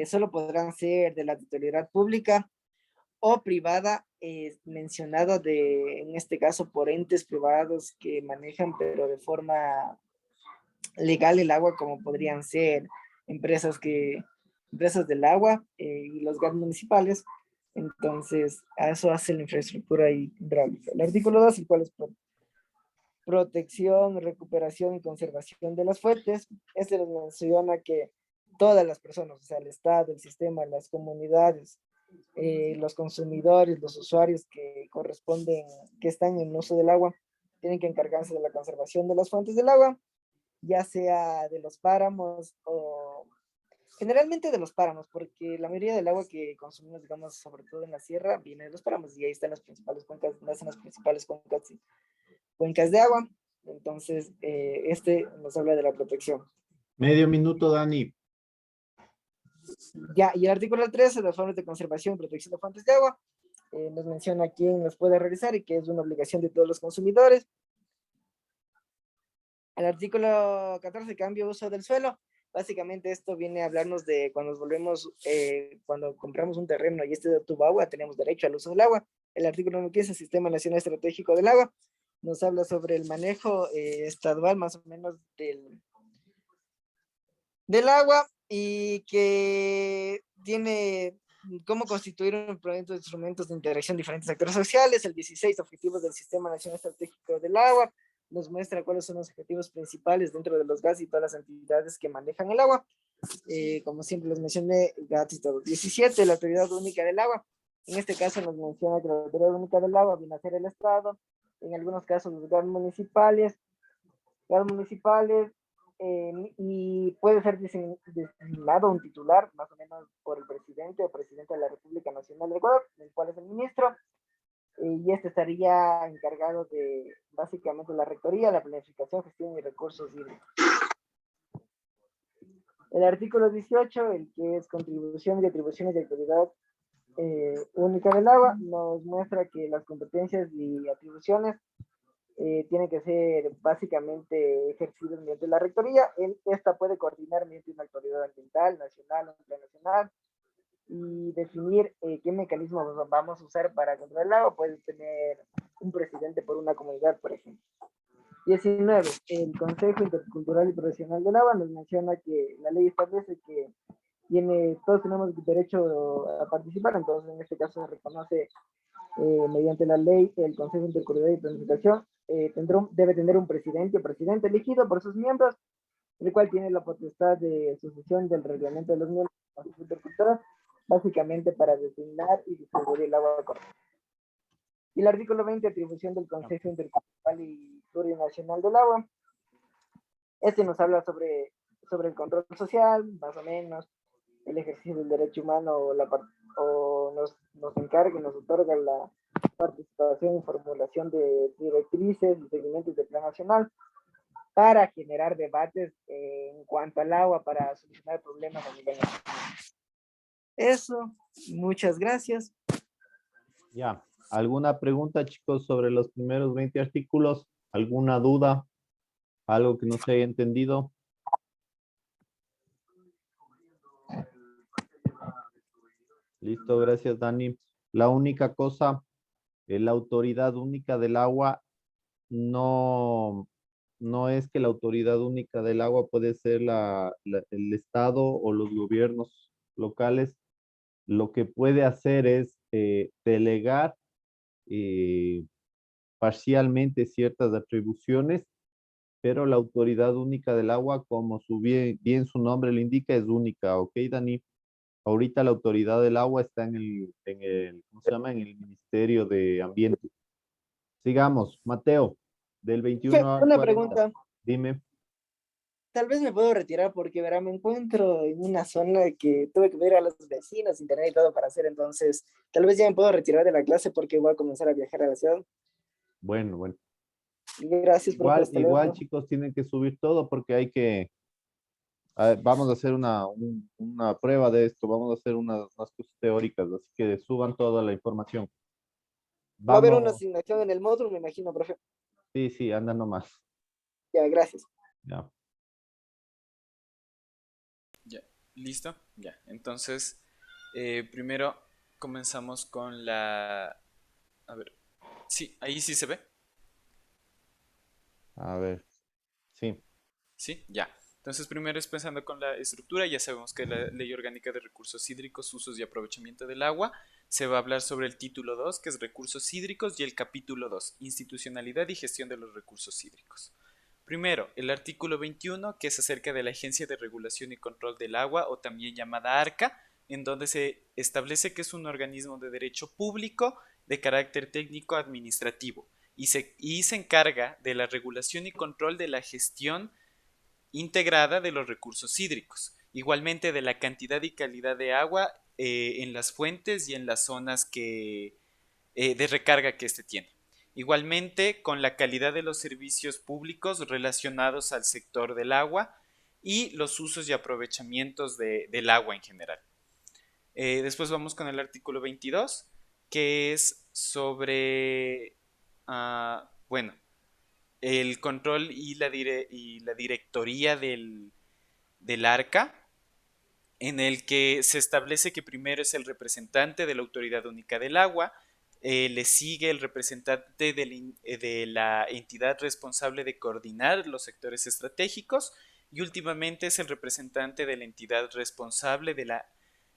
Solo podrán ser de la titularidad pública o privada, mencionado en este caso por entes privados que manejan, pero de forma legal el agua, como podrían ser empresas del agua y los GAT municipales. Entonces, a eso hace la infraestructura hidráulica. El artículo 2, el cual es protección, recuperación y conservación de las fuentes. Este nos menciona que todas las personas, o sea, el Estado, el sistema, las comunidades, los consumidores, los usuarios que están en uso del agua, tienen que encargarse de la conservación de las fuentes del agua, ya sea de los páramos o generalmente de los páramos, porque la mayoría del agua que consumimos, digamos, sobre todo en la sierra, viene de los páramos y ahí están las principales cuencas, nacen las principales cuencas de agua. Entonces, nos habla de la protección. Medio minuto, Dani. Ya, y el artículo 13, las formas de conservación y protección de fuentes de agua, nos menciona quién los puede realizar y que es una obligación de todos los consumidores. El artículo 14, cambio de uso del suelo. Básicamente esto viene a hablarnos de cuando cuando compramos un terreno y tuvo agua, tenemos derecho al uso del agua. El artículo 15, Sistema Nacional Estratégico del Agua, nos habla sobre el manejo estadual más o menos del agua, y que tiene cómo constituir un proyecto de instrumentos de interacción de diferentes actores sociales. El 16, objetivos del Sistema Nacional Estratégico del Agua, nos muestra cuáles son los objetivos principales dentro de los GATS y todas las entidades que manejan el agua. Como siempre les mencioné, GATS y todo. 17, la Autoridad Única del Agua. En este caso nos menciona que la Autoridad Única del Agua viene a ser el Estado, en algunos casos los gobiernos municipales, y puede ser designado un titular, más o menos por el presidente o presidente de la República Nacional del Ecuador, el cual es el ministro, y este estaría encargado de básicamente la rectoría, la planificación, gestión y recursos hídricos. El artículo 18, el que es contribución y atribuciones de autoridad única del agua, nos muestra que las competencias y atribuciones tienen que ser básicamente ejercidas mediante la rectoría. Esta puede coordinar mediante una autoridad ambiental, nacional o internacional, y definir qué mecanismos vamos a usar para controlar el agua. Puede tener un presidente por una comunidad, por ejemplo. 19. El Consejo Intercultural y Profesional del Agua nos menciona que la ley establece que todos tenemos derecho a participar, entonces en este caso se reconoce mediante la ley el Consejo Intercultural y Planificación debe tener un presidente o presidente elegido por sus miembros, el cual tiene la potestad de sucesión del reglamento de los miembros del Consejo Intercultural, básicamente para designar y distribuir el agua correcta. Y el artículo 20, atribución del Consejo Intercultural y Plurinacional del Agua. Este nos habla sobre el control social, más o menos, el ejercicio del derecho humano, o nos encarga y nos otorga la participación y formulación de directrices y seguimientos de plan nacional para generar debates en cuanto al agua, para solucionar problemas a nivel nacional. Eso, muchas gracias. Ya, ¿alguna pregunta, chicos, sobre los primeros 20 artículos? ¿Alguna duda? ¿Algo que no se haya entendido? Listo, gracias, Dani. La única cosa, la Autoridad Única del Agua no es que la Autoridad Única del Agua puede ser el Estado o los gobiernos locales. Lo que puede hacer es delegar parcialmente ciertas atribuciones, pero la Autoridad Única del Agua, como bien su nombre lo indica, es única, ¿ok, Dani? Ahorita la Autoridad del Agua está en el ¿cómo se llama? En el Ministerio de Ambiente. Sigamos, Mateo, del 21 al Una 40. pregunta. Dime. Tal vez me puedo retirar porque, verá, me encuentro en una zona que tuve que ver a los vecinos, internet y todo para hacer, entonces tal vez ya me puedo retirar de la clase porque voy a comenzar a viajar a la ciudad. Bueno. Gracias, profe, hasta Igual, luego. chicos, tienen que subir todo porque hay que, vamos a hacer una prueba de esto, vamos a hacer unas cosas teóricas, así que suban toda la información. Va a haber una Vamos, asignación en el módulo, me imagino, profe. sí, anda nomás. Ya, gracias. Ya. Ya, listo, ya. Entonces, primero comenzamos con la... A ver, sí, ahí sí se ve. A ver, sí. Sí, ya. Entonces, primero es pensando con la estructura. Ya sabemos que la Ley Orgánica de Recursos Hídricos, Usos y Aprovechamiento del Agua, se va a hablar sobre el título 2, que es Recursos Hídricos, y el capítulo 2, Institucionalidad y Gestión de los Recursos Hídricos. Primero, el artículo 21, que es acerca de la Agencia de Regulación y Control del Agua, o también llamada ARCA, en donde se establece que es un organismo de derecho público de carácter técnico administrativo y se encarga de la regulación y control de la gestión integrada de los recursos hídricos, igualmente de la cantidad y calidad de agua en las fuentes y en las zonas de recarga que éste tiene. Igualmente con la calidad de los servicios públicos relacionados al sector del agua y los usos y aprovechamientos del agua en general. Después vamos con el artículo 22, que es sobre, bueno, el control y la directoría del ARCA, en el que se establece que primero es el representante de la Autoridad Única del Agua, le sigue el representante de la entidad responsable de coordinar los sectores estratégicos y últimamente es el representante de la entidad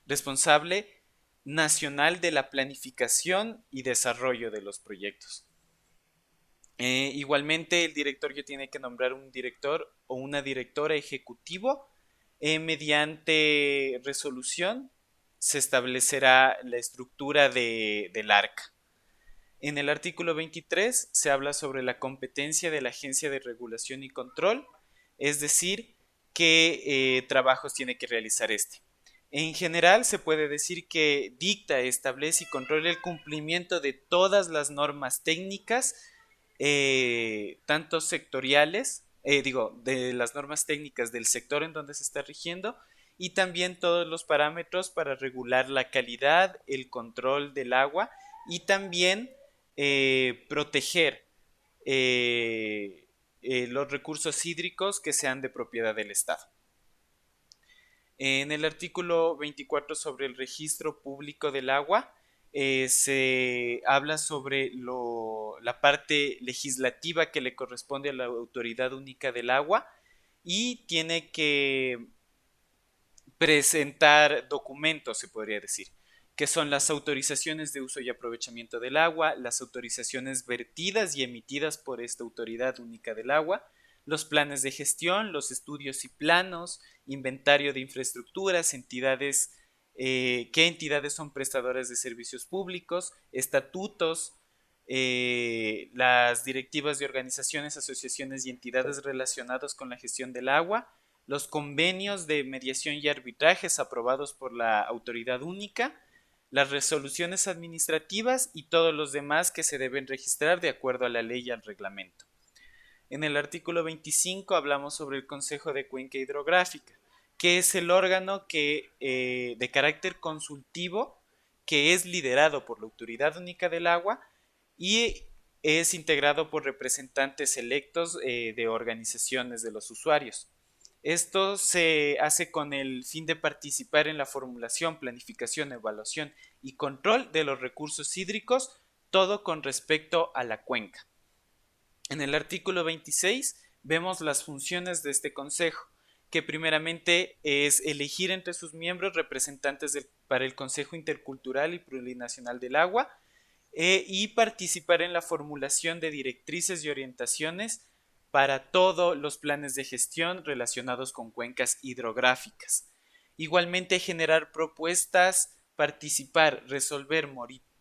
responsable nacional de la planificación y desarrollo de los proyectos. Igualmente el directorio tiene que nombrar un director o una directora ejecutivo mediante resolución se establecerá la estructura del ARCA. En el artículo 23 se habla sobre la competencia de la Agencia de Regulación y Control, es decir, qué trabajos tiene que realizar este. En general se puede decir que dicta, establece y controla el cumplimiento de todas las normas técnicas, tanto sectoriales, de las normas técnicas del sector en donde se está rigiendo, y también todos los parámetros para regular la calidad, el control del agua y también proteger los recursos hídricos que sean de propiedad del Estado. En el artículo 24 sobre el registro público del agua se habla sobre la parte legislativa que le corresponde a la Autoridad Única del Agua y tiene que presentar documentos, se podría decir, que son las autorizaciones de uso y aprovechamiento del agua, las autorizaciones vertidas y emitidas por esta Autoridad Única del Agua, los planes de gestión, los estudios y planos, inventario de infraestructuras, qué entidades son prestadoras de servicios públicos, estatutos, las directivas de organizaciones, asociaciones y entidades relacionadas con la gestión del agua, los convenios de mediación y arbitrajes aprobados por la Autoridad Única, las resoluciones administrativas y todos los demás que se deben registrar de acuerdo a la ley y al reglamento. En el artículo 25 hablamos sobre el Consejo de Cuenca Hidrográfica, que es el órgano de carácter consultivo que es liderado por la Autoridad Única del Agua y es integrado por representantes electos de organizaciones de los usuarios. Esto se hace con el fin de participar en la formulación, planificación, evaluación y control de los recursos hídricos, todo con respecto a la cuenca. En el artículo 26 vemos las funciones de este consejo, que primeramente es elegir entre sus miembros representantes para el Consejo Intercultural y Plurinacional del Agua y participar en la formulación de directrices y orientaciones para todos los planes de gestión relacionados con cuencas hidrográficas. Igualmente generar propuestas, participar, resolver,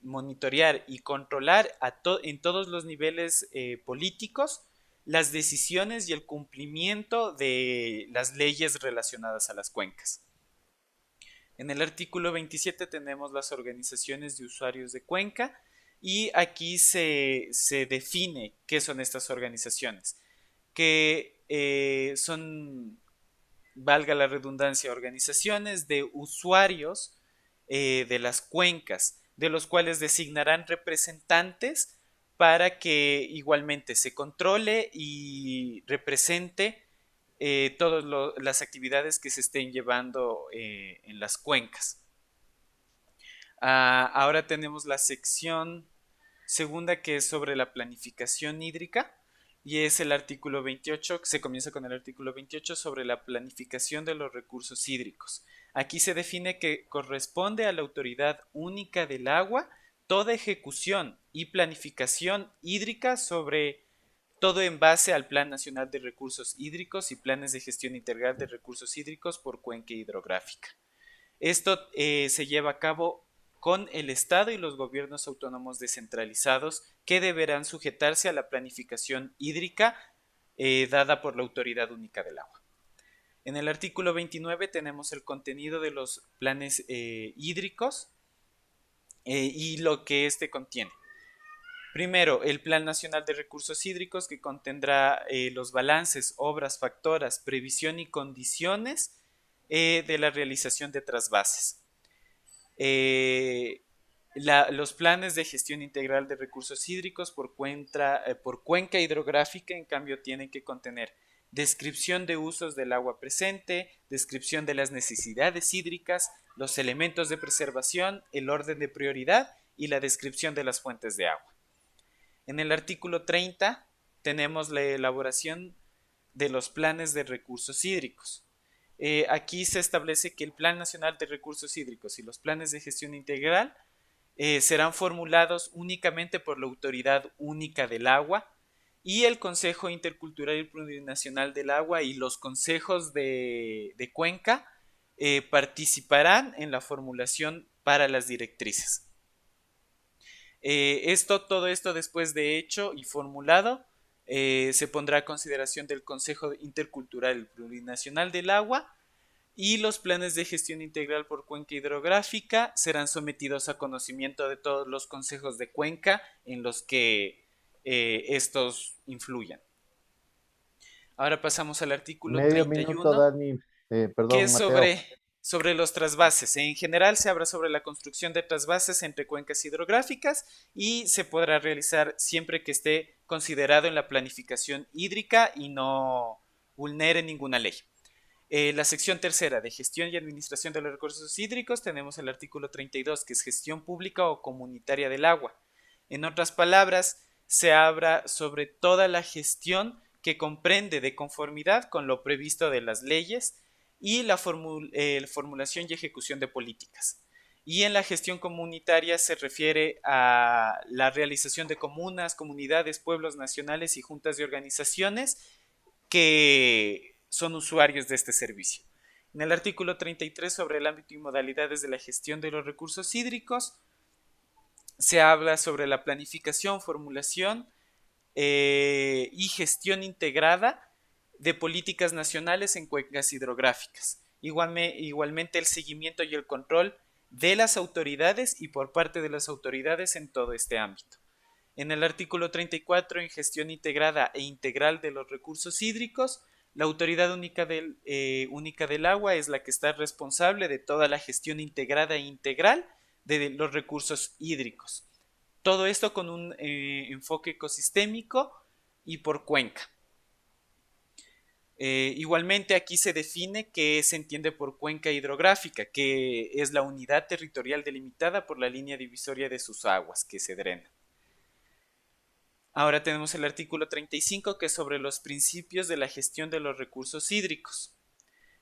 monitorear y controlar en todos los niveles políticos las decisiones y el cumplimiento de las leyes relacionadas a las cuencas. En el artículo 27 tenemos las organizaciones de usuarios de cuenca y aquí se define qué son estas organizaciones, que son, valga la redundancia, organizaciones de usuarios de las cuencas, de los cuales designarán representantes para que igualmente se controle y represente todas las actividades que se estén llevando en las cuencas. Ahora tenemos la sección segunda, que es sobre la planificación hídrica, y es el artículo 28, se comienza con el artículo 28 sobre la planificación de los recursos hídricos. Aquí se define que corresponde a la Autoridad Única del Agua toda ejecución y planificación hídrica sobre todo en base al Plan Nacional de Recursos Hídricos y planes de gestión integral de recursos hídricos por cuenca hidrográfica. Esto se lleva a cabo con el Estado y los gobiernos autónomos descentralizados que deberán sujetarse a la planificación hídrica dada por la Autoridad Única del Agua. En el artículo 29 tenemos el contenido de los planes hídricos y lo que éste contiene. Primero, el Plan Nacional de Recursos Hídricos, que contendrá los balances, obras, factoras, previsión y condiciones de la realización de trasvases. Los planes de gestión integral de recursos hídricos por cuenca hidrográfica, en cambio, tienen que contener descripción de usos del agua presente, descripción de las necesidades hídricas, los elementos de preservación, el orden de prioridad y la descripción de las fuentes de agua. En el artículo 30 tenemos la elaboración de los planes de recursos hídricos. Aquí se establece que el Plan Nacional de Recursos Hídricos y los planes de gestión integral serán formulados únicamente por la Autoridad Única del Agua y el Consejo Intercultural y Plurinacional del Agua y los consejos de cuenca participarán en la formulación para las directrices. Todo esto después de hecho y formulado, se pondrá a consideración del Consejo Intercultural y Plurinacional del Agua, y los planes de gestión integral por cuenca hidrográfica serán sometidos a conocimiento de todos los consejos de cuenca en los que estos influyan. Ahora pasamos al artículo Medio 31, minuto, Dani. que Perdón, es Mateo. sobre los trasvases. En general se habla sobre la construcción de trasvases entre cuencas hidrográficas y se podrá realizar siempre que esté considerado en la planificación hídrica y no vulnere ninguna ley. La sección tercera de gestión y administración de los recursos hídricos, tenemos el artículo 32, que es gestión pública o comunitaria del agua. En otras palabras, se habla sobre toda la gestión que comprende de conformidad con lo previsto de las leyes y la formulación y ejecución de políticas. Y en la gestión comunitaria se refiere a la realización de comunas, comunidades, pueblos nacionales y juntas de organizaciones que son usuarios de este servicio. En el artículo 33, sobre el ámbito y modalidades de la gestión de los recursos hídricos, se habla sobre la planificación, formulación y gestión integrada de políticas nacionales en cuencas hidrográficas. Igualmente el seguimiento y el control de las autoridades y por parte de las autoridades en todo este ámbito. En el artículo 34, en gestión integrada e integral de los recursos hídricos, la Autoridad Única del Agua es la que está responsable de toda la gestión integrada e integral de los recursos hídricos. Todo esto con un enfoque ecosistémico y por cuenca. Igualmente aquí se define qué se entiende por cuenca hidrográfica, que es la unidad territorial delimitada por la línea divisoria de sus aguas que se drenan. Ahora tenemos el artículo 35, que es sobre los principios de la gestión de los recursos hídricos,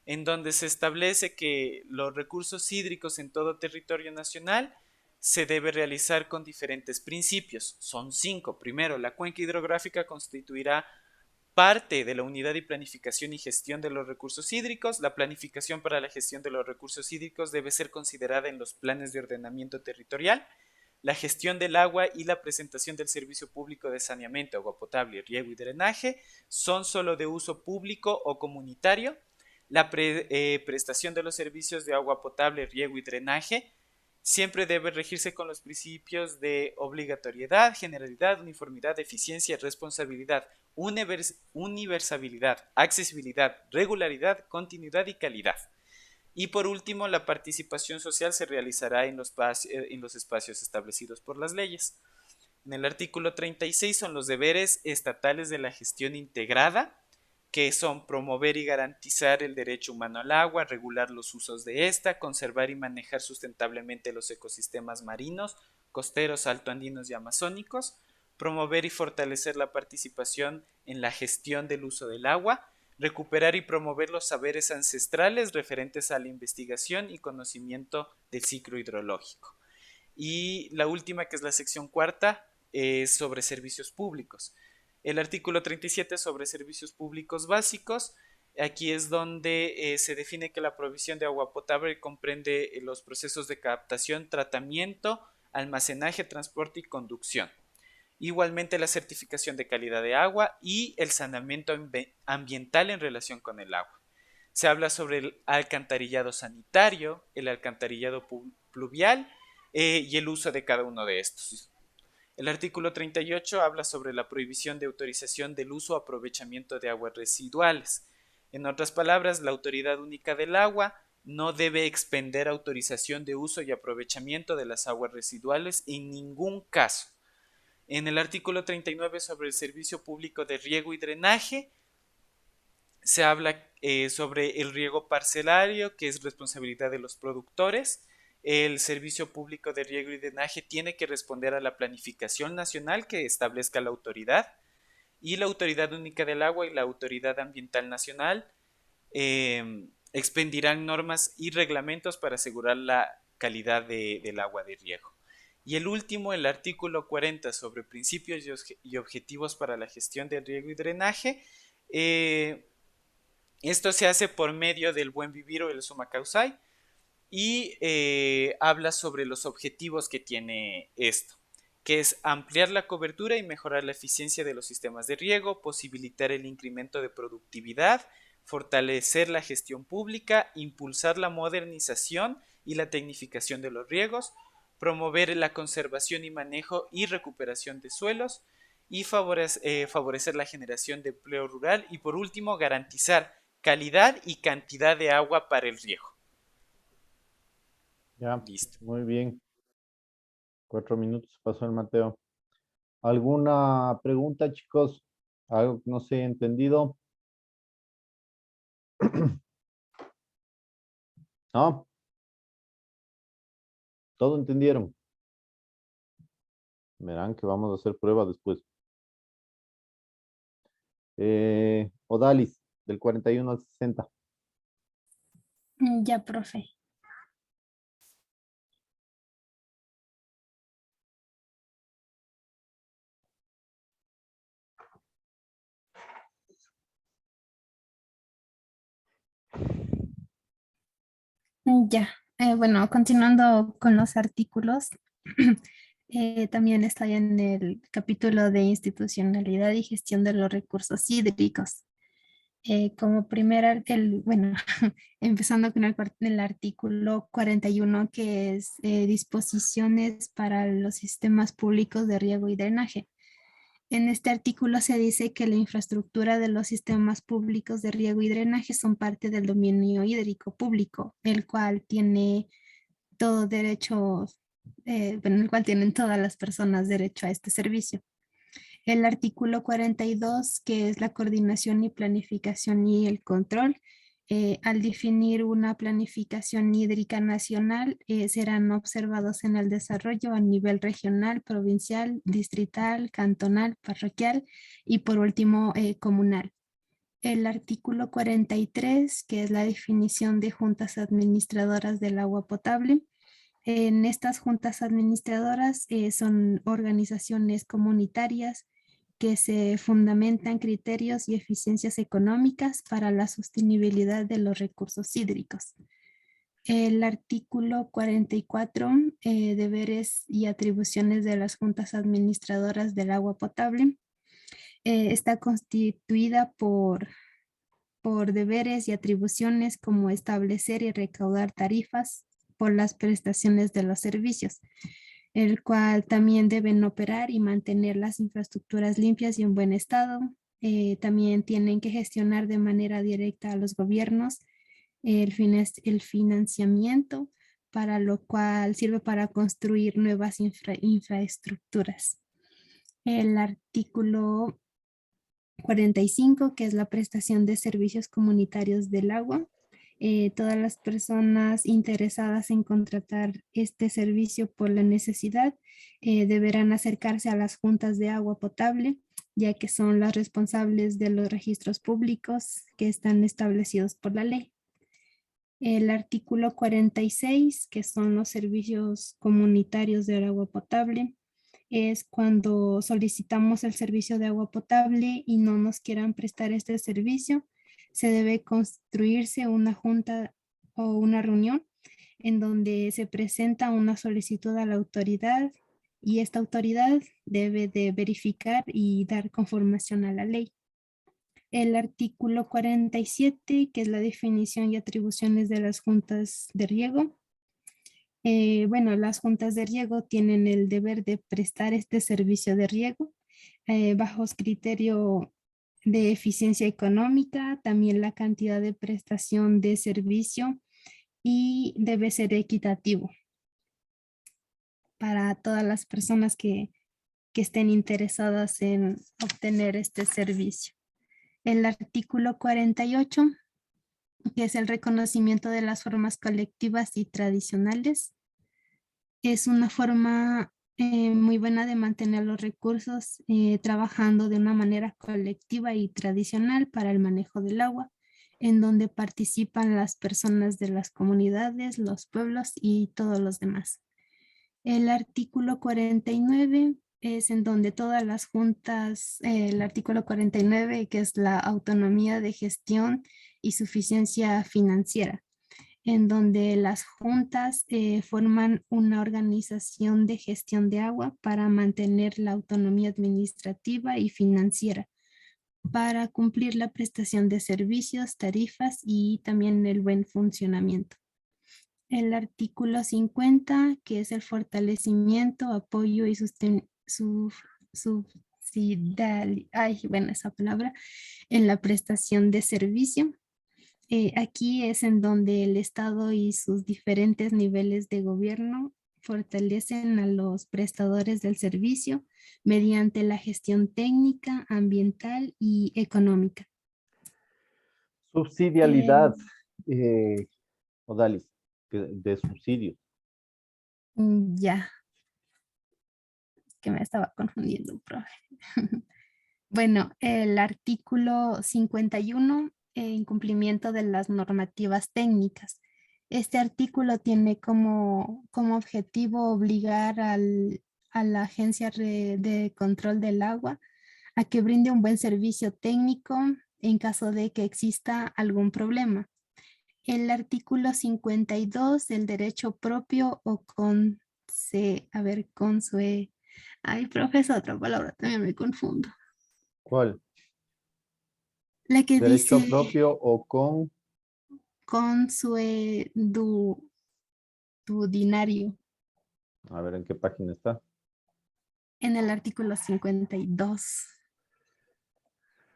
en donde se establece que los recursos hídricos en todo territorio nacional se debe realizar con diferentes principios. Son 5. Primero, la cuenca hidrográfica constituirá parte de la unidad de planificación y gestión de los recursos hídricos. La planificación para la gestión de los recursos hídricos debe ser considerada en los planes de ordenamiento territorial. La gestión del agua y la presentación del servicio público de saneamiento, agua potable, riego y drenaje son solo de uso público o comunitario. La prestación de los servicios de agua potable, riego y drenaje siempre debe regirse con los principios de obligatoriedad, generalidad, uniformidad, eficiencia, responsabilidad, universalidad, accesibilidad, regularidad, continuidad y calidad. Y por último, la participación social se realizará en los espacios establecidos por las leyes. En el artículo 36 son los deberes estatales de la gestión integrada, que son promover y garantizar el derecho humano al agua, regular los usos de esta, conservar y manejar sustentablemente los ecosistemas marinos, costeros, altoandinos y amazónicos, promover y fortalecer la participación en la gestión del uso del agua, recuperar y promover los saberes ancestrales referentes a la investigación y conocimiento del ciclo hidrológico. Y la última, que es la sección cuarta, es sobre servicios públicos. El artículo 37 sobre servicios públicos básicos. Aquí es donde se define que la provisión de agua potable comprende los procesos de captación, tratamiento, almacenaje, transporte y conducción. Igualmente la certificación de calidad de agua y el saneamiento ambiental en relación con el agua. Se habla sobre el alcantarillado sanitario, el alcantarillado pluvial y el uso de cada uno de estos. El artículo 38 habla sobre la prohibición de autorización del uso o aprovechamiento de aguas residuales. En otras palabras, la Autoridad Única del Agua no debe expender autorización de uso y aprovechamiento de las aguas residuales en ningún caso. En el artículo 39 sobre el servicio público de riego y drenaje se habla sobre el riego parcelario, que es responsabilidad de los productores. El servicio público de riego y drenaje tiene que responder a la planificación nacional que establezca la autoridad, y la Autoridad Única del Agua y la Autoridad Ambiental Nacional expedirán normas y reglamentos para asegurar la calidad del agua de riego. Y el último, el artículo 40 sobre principios y objetivos para la gestión del riego y drenaje. Esto se hace por medio del buen vivir o el summa causai y habla sobre los objetivos que tiene esto, que es ampliar la cobertura y mejorar la eficiencia de los sistemas de riego, posibilitar el incremento de productividad, fortalecer la gestión pública, impulsar la modernización y la tecnificación de los riegos, promover la conservación y manejo y recuperación de suelos y favorecer la generación de empleo rural y por último garantizar calidad y cantidad de agua para el riego. Ya, Listo. muy bien. 4 minutos pasó el Mateo. ¿Alguna pregunta, chicos? ¿Algo que no se haya entendido? ¿No? ¿Todo entendieron? Verán que vamos a hacer prueba después. Odalis, del 41 al 60. Ya, profe. Ya. Bueno, continuando con los artículos, también estoy en el capítulo de institucionalidad y gestión de los recursos hídricos. Como primera, bueno, empezando con el artículo 41, que es disposiciones para los sistemas públicos de riego y drenaje. En este artículo se dice que la infraestructura de los sistemas públicos de riego y drenaje son parte del dominio hídrico público, el cual tiene todo derecho, bueno, el cual tienen todas las personas derecho a este servicio. El artículo 42, que es la coordinación y planificación y el control, al definir una planificación hídrica nacional, serán observados en el desarrollo a nivel regional, provincial, distrital, cantonal, parroquial y por último comunal. El artículo 43, que es la definición de juntas administradoras del agua potable. En estas juntas administradoras son organizaciones comunitarias que se fundamentan criterios y eficiencias económicas para la sostenibilidad de los recursos hídricos. El artículo 44, deberes y atribuciones de las juntas administradoras del agua potable, está constituida por deberes y atribuciones como establecer y recaudar tarifas por las prestaciones de los servicios, el cual también deben operar y mantener las infraestructuras limpias y en buen estado. También tienen que gestionar de manera directa a los gobiernos el financiamiento, para lo cual sirve para construir nuevas infraestructuras. El artículo 45, que es la prestación de servicios comunitarios del agua. Todas las personas interesadas en contratar este servicio por la necesidad deberán acercarse a las juntas de agua potable, ya que son las responsables de los registros públicos que están establecidos por la ley. El artículo 46, que son los servicios comunitarios del agua potable, es cuando solicitamos el servicio de agua potable y no nos quieran prestar este servicio, se debe construirse una junta o una reunión en donde se presenta una solicitud a la autoridad y esta autoridad debe de verificar y dar conformación a la ley. El artículo 47, que es la definición y atribuciones de las juntas de riego. Bueno, las juntas de riego tienen el deber de prestar este servicio de riego bajo criterio de eficiencia económica, también la cantidad de prestación de servicio y debe ser equitativo para todas las personas que estén interesadas en obtener este servicio. El artículo 48, que es el reconocimiento de las formas colectivas y tradicionales. Es una forma muy buena de mantener los recursos trabajando de una manera colectiva y tradicional para el manejo del agua, en donde participan las personas de las comunidades, los pueblos y todos los demás. El artículo 49 es en donde todas las juntas, el artículo 49, que es la autonomía de gestión y suficiencia financiera, en donde las juntas forman una organización de gestión de agua para mantener la autonomía administrativa y financiera, para cumplir la prestación de servicios, tarifas y también el buen funcionamiento. El artículo 50, que es el fortalecimiento, apoyo y esa palabra, en la prestación de servicio. Aquí es en donde el Estado y sus diferentes niveles de gobierno fortalecen a los prestadores del servicio mediante la gestión técnica, ambiental y económica. Subsidialidad, Odalis, de subsidios. Ya, que me estaba confundiendo, profe. Bueno, el artículo 51, incumplimiento de las normativas técnicas. Este artículo tiene como objetivo obligar a la Agencia de Control del Agua a que brinde un buen servicio técnico en caso de que exista algún problema. El artículo 52 del derecho propio o ay, profesor, otra palabra, también me confundo. ¿Cuál? La que ¿Derecho dice propio o con? consuetudinario A ver, ¿en qué página está? en el artículo 52.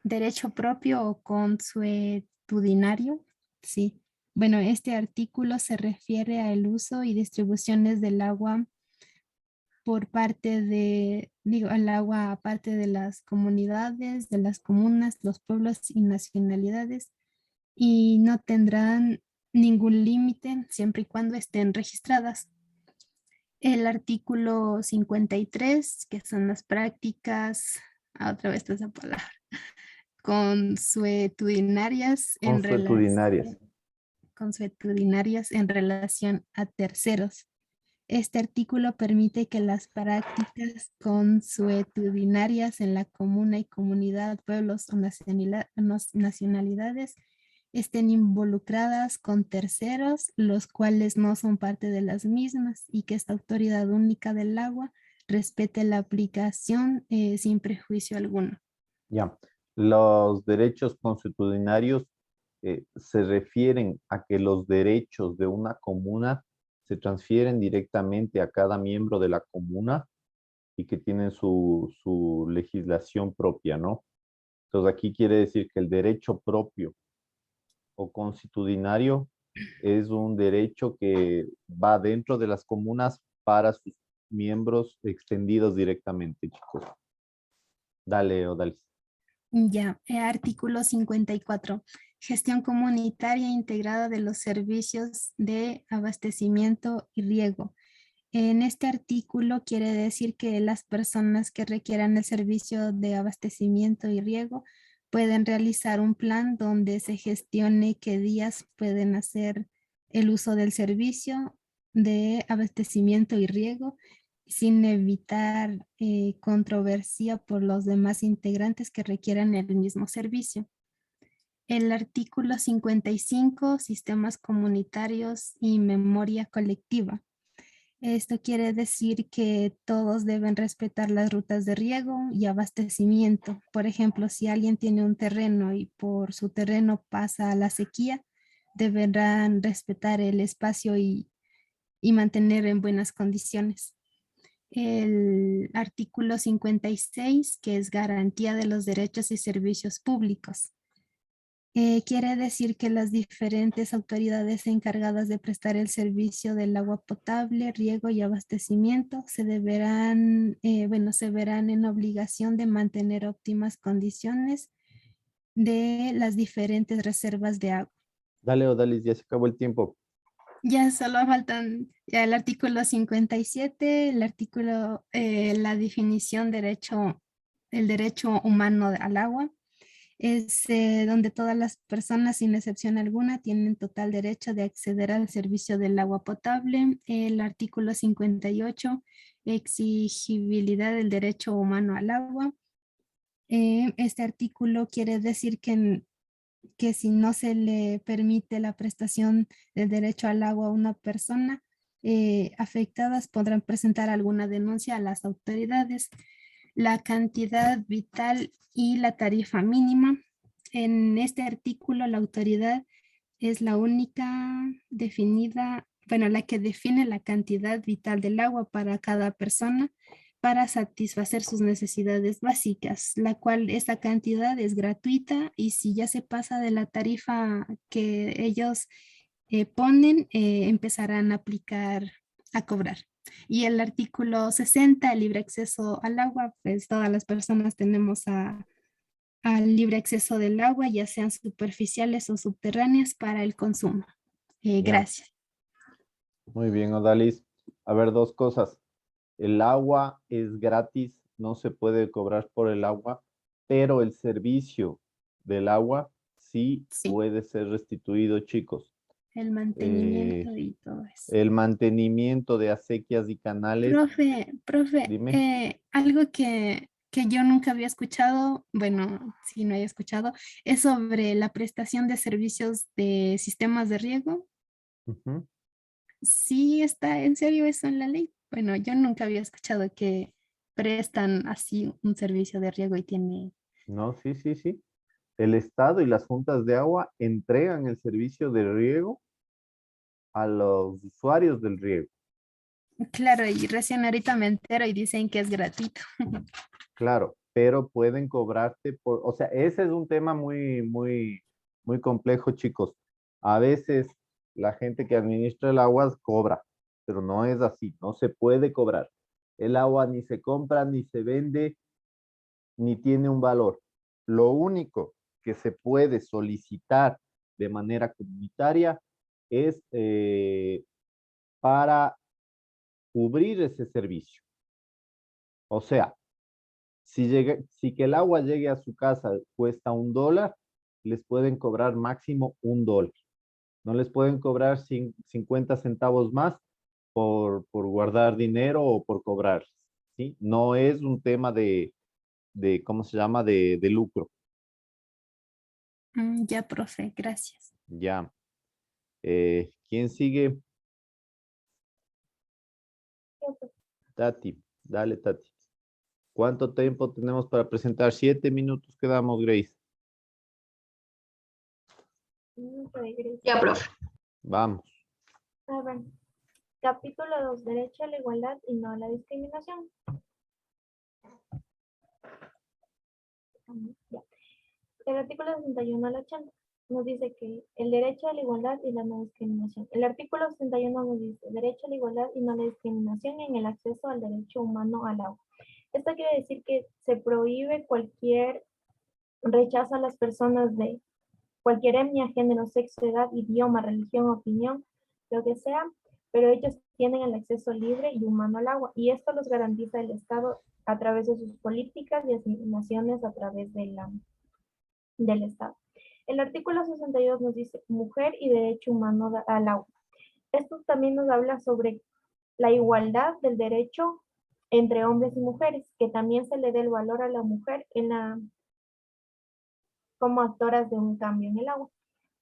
Derecho propio o consuetudinario, sí. Bueno, este artículo se refiere al uso y distribuciones del agua por parte el agua aparte de las comunidades, de las comunas, los pueblos y nacionalidades, y no tendrán ningún límite siempre y cuando estén registradas. El artículo 53, que son las prácticas, otra vez esa palabra, consuetudinarias Consuetudinarias. consuetudinarias en relación a terceros. Este artículo permite que las prácticas consuetudinarias en la comuna y comunidad, pueblos o nacionalidades estén involucradas con terceros, los cuales no son parte de las mismas, y que esta autoridad única del agua respete la aplicación sin prejuicio alguno. Ya. Los derechos consuetudinarios se refieren a que los derechos de una comuna se transfieren directamente a cada miembro de la comuna y que tienen su legislación propia, ¿no? Entonces aquí quiere decir que el derecho propio o consuetudinario es un derecho que va dentro de las comunas para sus miembros extendidos directamente, chicos. Dale, Odalis. Ya, artículo 54. Gestión comunitaria integrada de los servicios de abastecimiento y riego. En este artículo quiere decir que las personas que requieran el servicio de abastecimiento y riego pueden realizar un plan donde se gestione qué días pueden hacer el uso del servicio de abastecimiento y riego sin evitar controversia por los demás integrantes que requieran el mismo servicio. El artículo 55, sistemas comunitarios y memoria colectiva. Esto quiere decir que todos deben respetar las rutas de riego y abastecimiento. Por ejemplo, si alguien tiene un terreno y por su terreno pasa la sequía, deberán respetar el espacio y mantener en buenas condiciones. El artículo 56, que es garantía de los derechos y servicios públicos. Quiere decir que las diferentes autoridades encargadas de prestar el servicio del agua potable, riego y abastecimiento se verán en obligación de mantener óptimas condiciones de las diferentes reservas de agua. Dale, Odalis, ya se acabó el tiempo. Ya solo faltan ya el artículo 57, el artículo, la definición el derecho humano al agua. Es donde todas las personas, sin excepción alguna, tienen total derecho de acceder al servicio del agua potable. El artículo 58, exigibilidad del derecho humano al agua. Este artículo quiere decir que que si no se le permite la prestación del derecho al agua a una persona, afectadas podrán presentar alguna denuncia a las autoridades. La cantidad vital y la tarifa mínima. En este artículo, la autoridad es la única definida, bueno, la que define la cantidad vital del agua para cada persona para satisfacer sus necesidades básicas, la cual esta cantidad es gratuita y si ya se pasa de la tarifa que ellos ponen, empezarán a aplicar, a cobrar. Y el artículo 60, el libre acceso al agua, pues todas las personas tenemos al libre acceso del agua, ya sean superficiales o subterráneas para el consumo. Ya. Gracias. Muy bien, Odalis. A ver, dos cosas. El agua es gratis, no se puede cobrar por el agua, pero el servicio del agua sí, Sí. puede ser restituido, chicos. El mantenimiento y todo eso. El mantenimiento de acequias y canales. Profe, Dime. algo que yo nunca había escuchado, bueno, si no había escuchado, es sobre la prestación de servicios de sistemas de riego. Ujú. Sí está en serio eso en la ley. Bueno, yo nunca había escuchado que prestan así un servicio de riego y tiene... No, sí, sí, sí. El Estado y las juntas de agua entregan el servicio de riego a los usuarios del riego. Claro, y recién ahorita me entero y dicen que es gratuito. Claro, pero pueden cobrarte por, o sea, ese es un tema muy, muy, muy complejo, chicos. A veces la gente que administra el agua cobra, pero no es así, no se puede cobrar. El agua ni se compra, ni se vende, ni tiene un valor. Lo único que se puede solicitar de manera comunitaria es para cubrir ese servicio. O sea, si que el agua llegue a su casa cuesta $1, les pueden cobrar máximo $1. No les pueden cobrar 50 centavos más por guardar dinero o por cobrar, ¿sí? No es un tema de ¿cómo se llama? De lucro. Ya, profe, gracias. Ya. ¿Quién sigue? Tati. Dale, Tati. ¿Cuánto tiempo tenemos para presentar? 7 minutos quedamos, Grace. Ya, profe. Vamos. A ver, capítulo 2, derecho a la igualdad y no a la discriminación. Ya. El artículo 61 al 80 nos dice que el derecho a la igualdad y la no discriminación. El artículo 61 nos dice derecho a la igualdad y no a la discriminación en el acceso al derecho humano al agua. Esto quiere decir que se prohíbe cualquier rechazo a las personas de cualquier etnia, género, sexo, edad, idioma, religión, opinión, lo que sea, pero ellos tienen el acceso libre y humano al agua, y esto los garantiza el Estado a través de sus políticas y asignaciones a través del Estado. El artículo 62 nos dice mujer y derecho humano al agua. Esto también nos habla sobre la igualdad del derecho entre hombres y mujeres, que también se le dé el valor a la mujer como actoras de un cambio en el agua.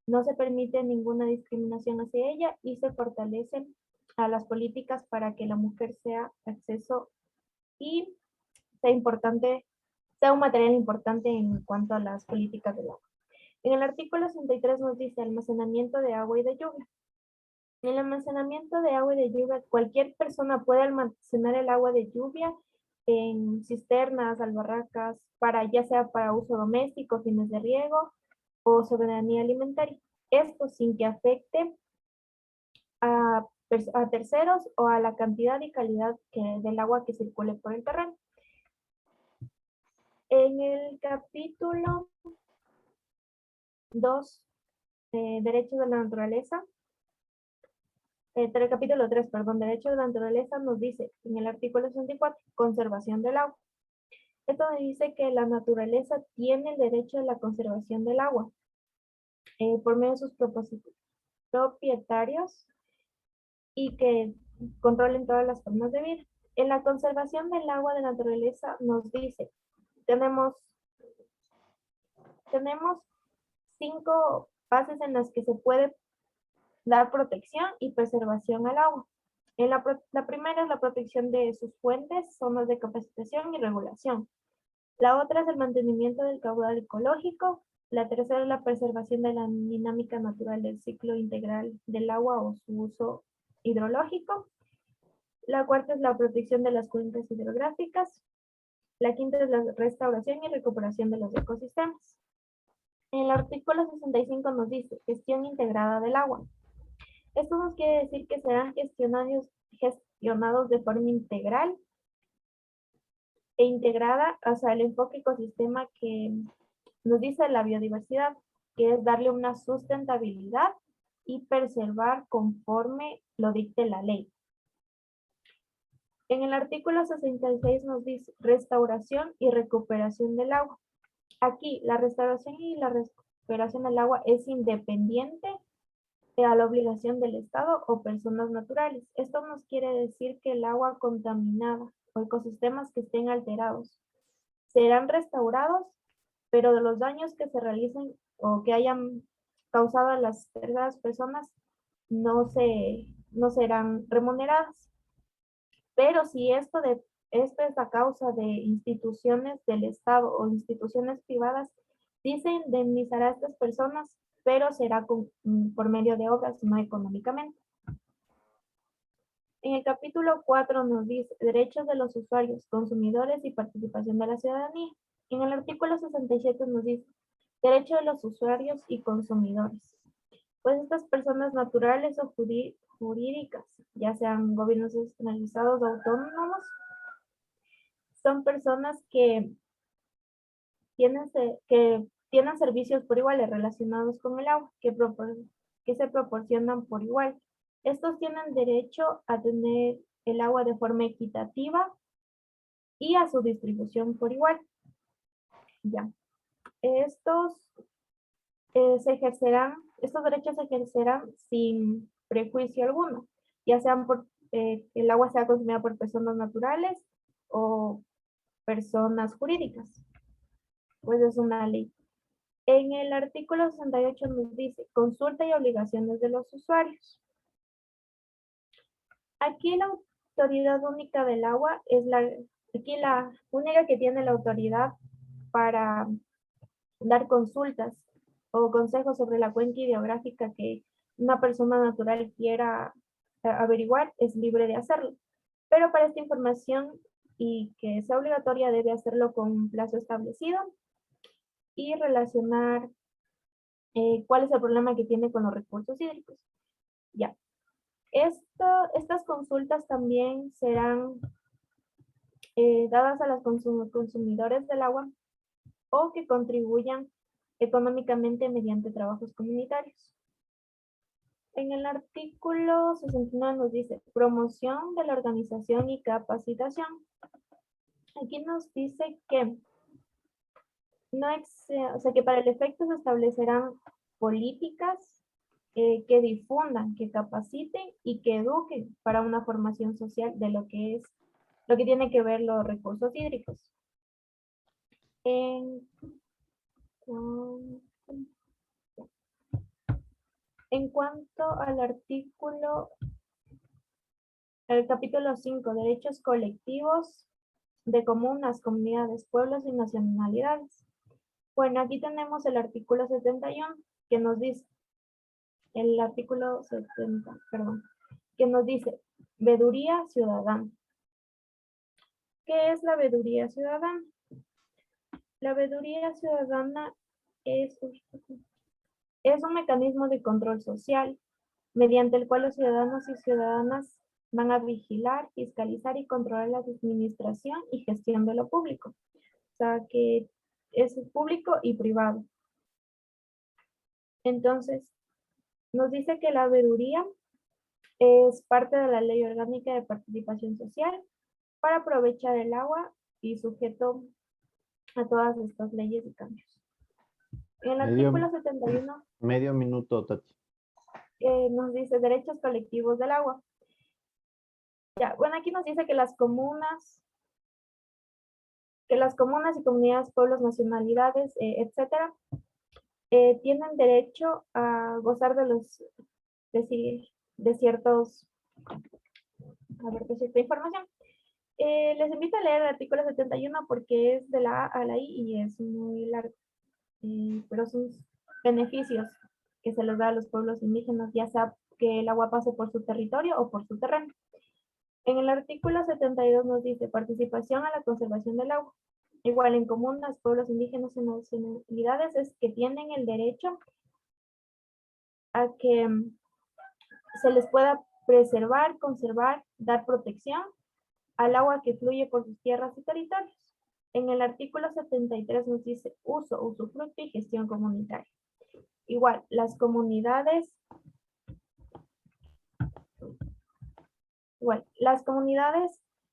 No se permite ninguna discriminación hacia ella y se fortalecen a las políticas para que la mujer sea acceso y sea importante, sea un material importante en cuanto a las políticas del agua. En el artículo 63 nos dice almacenamiento de agua y de lluvia. En el almacenamiento de agua y de lluvia, cualquier persona puede almacenar el agua de lluvia en cisternas, albarracas, ya sea para uso doméstico, fines de riego o soberanía alimentaria. Esto sin que afecte a terceros o a la cantidad y calidad del agua que circule por el terreno. En el capítulo 2, Derechos de la Naturaleza, el capítulo 3, perdón, Derechos de la Naturaleza nos dice en el artículo 64, conservación del agua. Esto me dice que la naturaleza tiene el derecho de la conservación del agua por medio de sus propietarios y que controlen todas las formas de vida. En la conservación del agua de la naturaleza nos dice, tenemos 5 fases en las que se puede dar protección y preservación al agua. La primera es la protección de sus fuentes, zonas de capacitación y regulación. La otra es el mantenimiento del caudal ecológico. La tercera es la preservación de la dinámica natural del ciclo integral del agua o su uso hidrológico. La cuarta es la protección de las cuencas hidrográficas. La quinta es la restauración y recuperación de los ecosistemas. En el artículo 65 nos dice gestión integrada del agua. Esto nos quiere decir que serán gestionados de forma integral e integrada hacia el enfoque ecosistema que nos dice la biodiversidad, que es darle una sustentabilidad y preservar conforme lo dicte la ley. En el artículo 66 nos dice restauración y recuperación del agua. Aquí la restauración y la recuperación del agua es independiente a la obligación del Estado o personas naturales. Esto nos quiere decir que el agua contaminada o ecosistemas que estén alterados serán restaurados, pero de los daños que se realicen o que hayan causado a las terceras personas no serán remuneradas. Pero si esto es a causa de instituciones del Estado o instituciones privadas, sí se indemnizará a estas personas, pero será por medio de obras, no económicamente. En el capítulo 4 nos dice derechos de los usuarios, consumidores y participación de la ciudadanía. En el artículo 67 nos dice derechos de los usuarios y consumidores. Pues estas personas naturales o jurídicas, ya sean gobiernos descentralizados o autónomos, son personas que tienen servicios por iguales relacionados con el agua, que se proporcionan por igual. Estos tienen derecho a tener el agua de forma equitativa y a su distribución por igual. Ya. Estos derechos se ejercerán sin prejuicio alguno, ya sean el agua sea consumida por personas naturales o personas jurídicas. Pues es una ley. En el artículo 68 nos dice consulta y obligaciones de los usuarios. Aquí la autoridad única del agua es la única que tiene la autoridad para dar consultas o consejos sobre la cuenca hidrográfica que una persona natural quiera averiguar, es libre de hacerlo. Pero para esta información y que sea obligatoria debe hacerlo con un plazo establecido y relacionar cuál es el problema que tiene con los recursos hídricos. Ya. Estas consultas también serán dadas a los consumidores del agua o que contribuyan económicamente mediante trabajos comunitarios. En el artículo 69 nos dice promoción de la organización y capacitación. Aquí nos dice que que para el efecto se establecerán políticas que difundan, que capaciten y que eduquen para una formación social de lo que tiene que ver los recursos hídricos. En cuanto al capítulo 5, derechos colectivos de comunas, comunidades, pueblos y nacionalidades. Bueno, aquí tenemos el artículo 71 que nos dice, que nos dice, veeduría ciudadana. ¿Qué es la veeduría ciudadana? La veeduría ciudadana es un mecanismo de control social mediante el cual los ciudadanos y ciudadanas van a vigilar, fiscalizar y controlar la administración y gestión de lo público. O sea, que es público y privado. Entonces, nos dice que la veeduría es parte de la Ley Orgánica de Participación Social para aprovechar el agua y sujeto a todas estas leyes y cambios. En el artículo 71 medio minuto, Tati. nos dice derechos colectivos del agua. Ya, bueno, aquí nos dice que las comunas y comunidades, pueblos, nacionalidades, etcétera, tienen derecho a gozar de ciertos, de cierta información. Les invito a leer el artículo 71 porque es de la A a la I y es muy largo. Pero son beneficios que se les da a los pueblos indígenas, ya sea que el agua pase por su territorio o por su terreno. En el artículo 72 nos dice participación a la conservación del agua. Igual en común, los pueblos indígenas y nacionalidades es que tienen el derecho a que se les pueda preservar, conservar, dar protección al agua que fluye por sus tierras y territorios. En el artículo 73 nos dice uso, usufructo y gestión comunitaria. Igual, las comunidades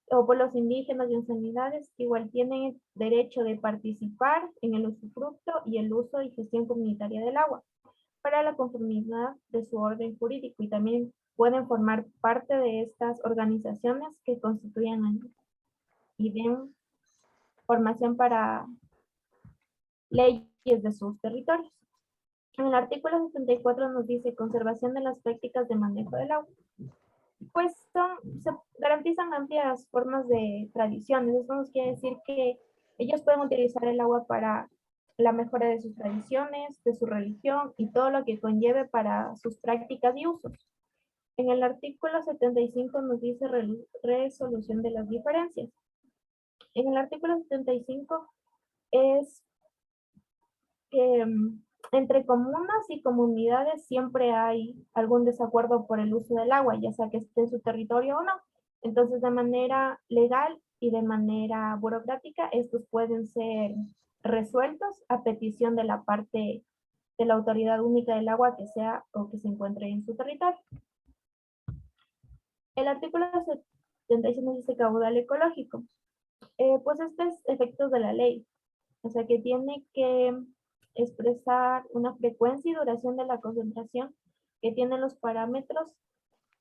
o pueblos indígenas y nacionalidades igual tienen el derecho de participar en el usufructo y el uso y gestión comunitaria del agua para la conformidad de su orden jurídico y también pueden formar parte de estas organizaciones que constituyen y den formación para leyes de sus territorios. En el artículo 74 nos dice conservación de las prácticas de manejo del agua. Pues se garantizan amplias formas de tradiciones. Eso nos quiere decir que ellos pueden utilizar el agua para la mejora de sus tradiciones, de su religión y todo lo que conlleve para sus prácticas y usos. En el artículo 75 nos dice resolución de las diferencias. En el artículo 75 es que entre comunas y comunidades siempre hay algún desacuerdo por el uso del agua, ya sea que esté en su territorio o no. Entonces, de manera legal y de manera burocrática, estos pueden ser resueltos a petición de la parte de la autoridad única del agua que sea o que se encuentre en su territorio. El artículo 76 dice caudal ecológico. Pues este es efectos de la ley. O sea que tiene que expresar una frecuencia y duración de la concentración que tienen los parámetros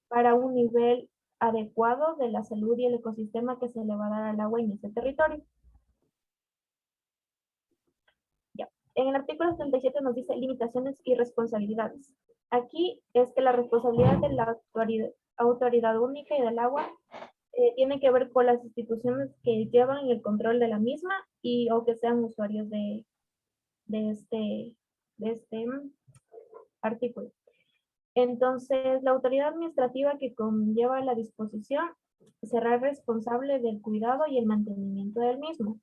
para un nivel adecuado de la salud y el ecosistema que se le va a dar al agua en ese territorio. Ya. En el artículo 77 nos dice limitaciones y responsabilidades. Aquí es que la responsabilidad de la autoridad única y del agua tiene que ver con las instituciones que llevan el control de la misma y o que sean usuarios de este artículo. Entonces, la autoridad administrativa que conlleva la disposición será responsable del cuidado y el mantenimiento del mismo.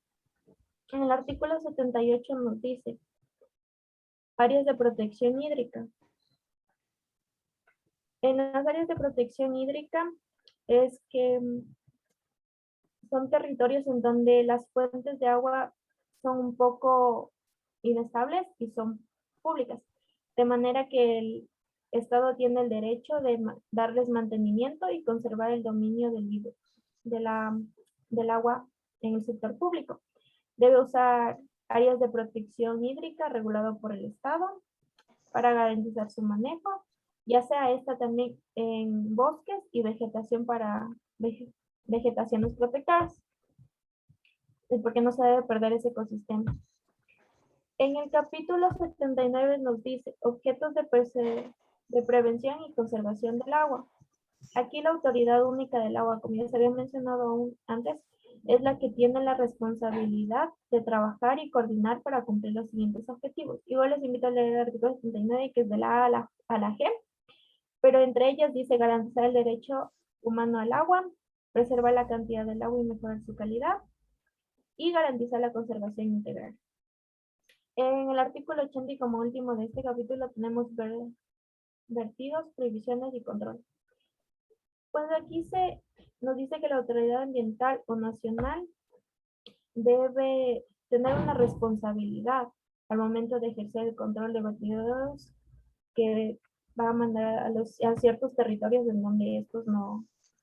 En el artículo 78 nos dice áreas de protección hídrica. En las áreas de protección hídrica es que son territorios en donde las fuentes de agua son un poco inestables y son públicas, de manera que el Estado tiene el derecho de darles mantenimiento y conservar el dominio del agua en el sector público. Debe usar áreas de protección hídrica regulado por el Estado para garantizar su manejo, ya sea esta también en bosques y vegetación para vegetaciones protectoras, porque no se debe perder ese ecosistema. En el capítulo 79 nos dice objetos de prevención y conservación del agua. Aquí la autoridad única del agua, como ya se había mencionado antes, es la que tiene la responsabilidad de trabajar y coordinar para cumplir los siguientes objetivos. Igual les invito a leer el artículo 79, que es de la A a la G, pero entre ellas dice garantizar el derecho humano al agua, preservar la cantidad del agua y mejorar su calidad, y garantizar la conservación integral. En el artículo 80 y como último de este capítulo tenemos vertidos, prohibiciones y control. Pues aquí nos dice que la autoridad ambiental o nacional debe tener una responsabilidad al momento de ejercer el control de vertidos que va a mandar a ciertos territorios en donde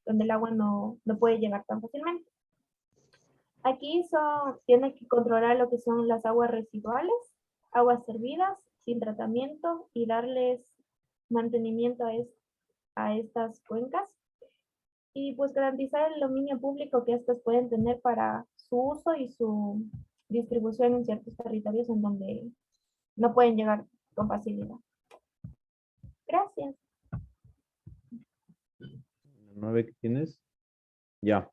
donde el agua no puede llegar tan fácilmente. Aquí tiene que controlar lo que son las aguas residuales, aguas servidas, sin tratamiento y darles mantenimiento a estas cuencas. Y pues garantizar el dominio público que estas pueden tener para su uso y su distribución en ciertos territorios en donde no pueden llegar con facilidad. Gracias. 9 que tienes. Ya.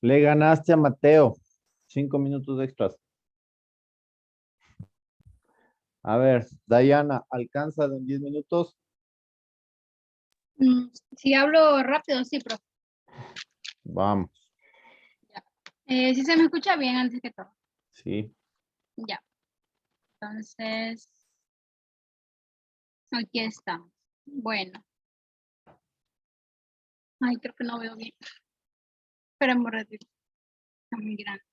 Le ganaste a Mateo. 5 minutos extras. A ver, Dayana, ¿alcanza en 10 minutos? Si hablo rápido, sí, profe. Vamos. Si se me escucha bien antes que todo. Sí. Ya. Entonces, aquí estamos. Bueno. Ay, creo que no veo bien. Esperemos un ratito. Está muy grande.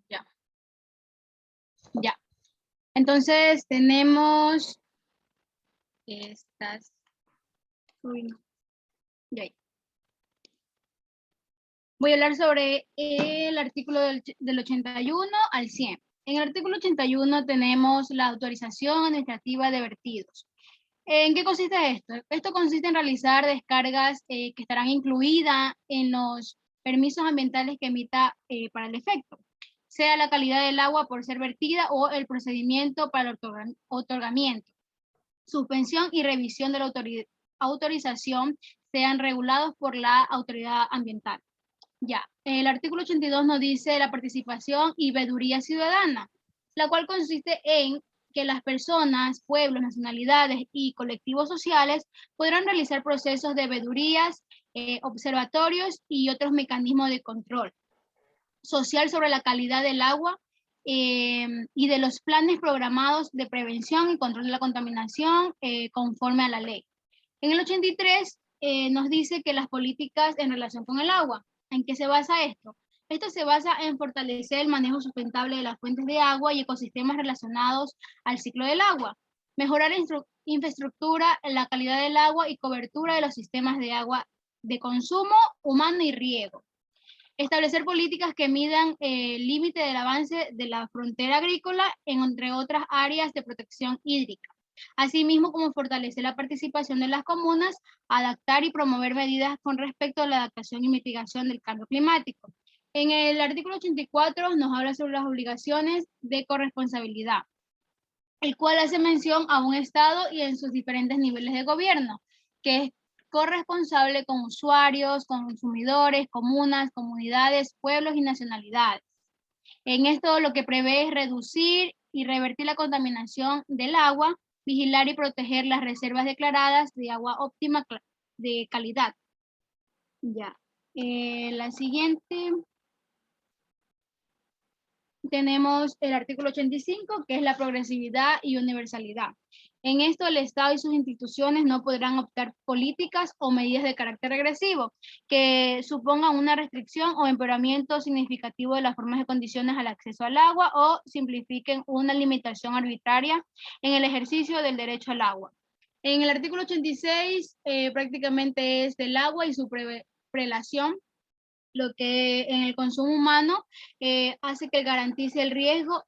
Ya. Ya. Entonces tenemos estas. Uy, no. Ya. Voy a hablar sobre el artículo del 81 al 100. En el artículo 81 tenemos la autorización administrativa de vertidos. ¿En qué consiste esto? Esto consiste en realizar descargas que estarán incluidas en los permisos ambientales que emita para el efecto, sea la calidad del agua por ser vertida o el procedimiento para el otorgamiento, suspensión y revisión de la autorización sean regulados por la autoridad ambiental. Ya, el artículo 82 nos dice la participación y veeduría ciudadana, la cual consiste en que las personas, pueblos, nacionalidades y colectivos sociales podrán realizar procesos de veedurías, observatorios y otros mecanismos de control social sobre la calidad del agua y de los planes programados de prevención y control de la contaminación conforme a la ley. En el 83 nos dice que las políticas en relación con el agua. ¿En qué se basa esto? Esto se basa en fortalecer el manejo sustentable de las fuentes de agua y ecosistemas relacionados al ciclo del agua, mejorar la infraestructura, la calidad del agua y cobertura de los sistemas de agua de consumo humano y riego. Establecer políticas que midan el límite del avance de la frontera agrícola, entre otras áreas de protección hídrica. Asimismo, como fortalecer la participación de las comunas, adaptar y promover medidas con respecto a la adaptación y mitigación del cambio climático. En el artículo 84 nos habla sobre las obligaciones de corresponsabilidad, el cual hace mención a un Estado y en sus diferentes niveles de gobierno, que es corresponsable con usuarios, consumidores, comunas, comunidades, pueblos y nacionalidades. En esto lo que prevé es reducir y revertir la contaminación del agua, vigilar y proteger las reservas declaradas de agua óptima de calidad. Ya. La siguiente. Tenemos el artículo 85, que es la progresividad y universalidad. En esto, el Estado y sus instituciones no podrán optar políticas o medidas de carácter regresivo que supongan una restricción o empeoramiento significativo de las formas y condiciones al acceso al agua o simplifiquen una limitación arbitraria en el ejercicio del derecho al agua. En el artículo 86, prácticamente es del agua y su prelación, lo que en el consumo humano hace que garantice el riego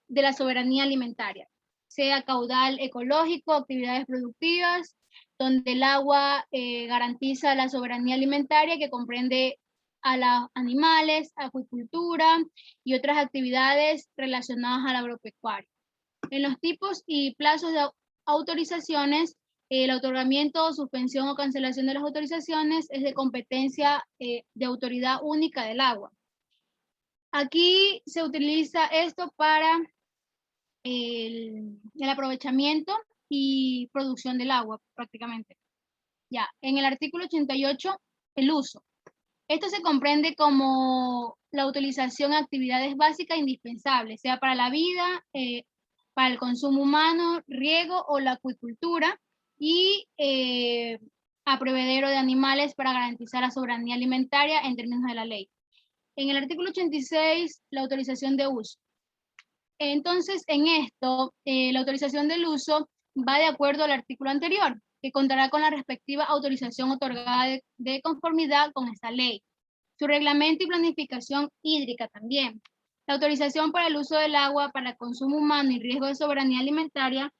de la soberanía alimentaria, sea caudal ecológico, actividades productivas, donde el agua garantiza la soberanía alimentaria que comprende a los animales, acuicultura y otras actividades relacionadas al agropecuario. En los tipos y plazos de autorizaciones, el otorgamiento, suspensión o cancelación de las autorizaciones es de competencia de autoridad única del agua. Aquí se utiliza esto para el aprovechamiento y producción del agua, prácticamente. Ya, en el artículo 88, el uso. Esto se comprende como la utilización de actividades básicas indispensables, sea para la vida, para el consumo humano, riego o la acuicultura, y aprovedero de animales para garantizar la soberanía alimentaria en términos de la ley. En el artículo 86, la autorización de uso. Entonces, en esto, la autorización del uso va de acuerdo al artículo anterior, que contará con la respectiva autorización otorgada de conformidad con esta ley. Su reglamento y planificación hídrica también. La autorización para el uso del agua para consumo humano y riesgo de soberanía alimentaria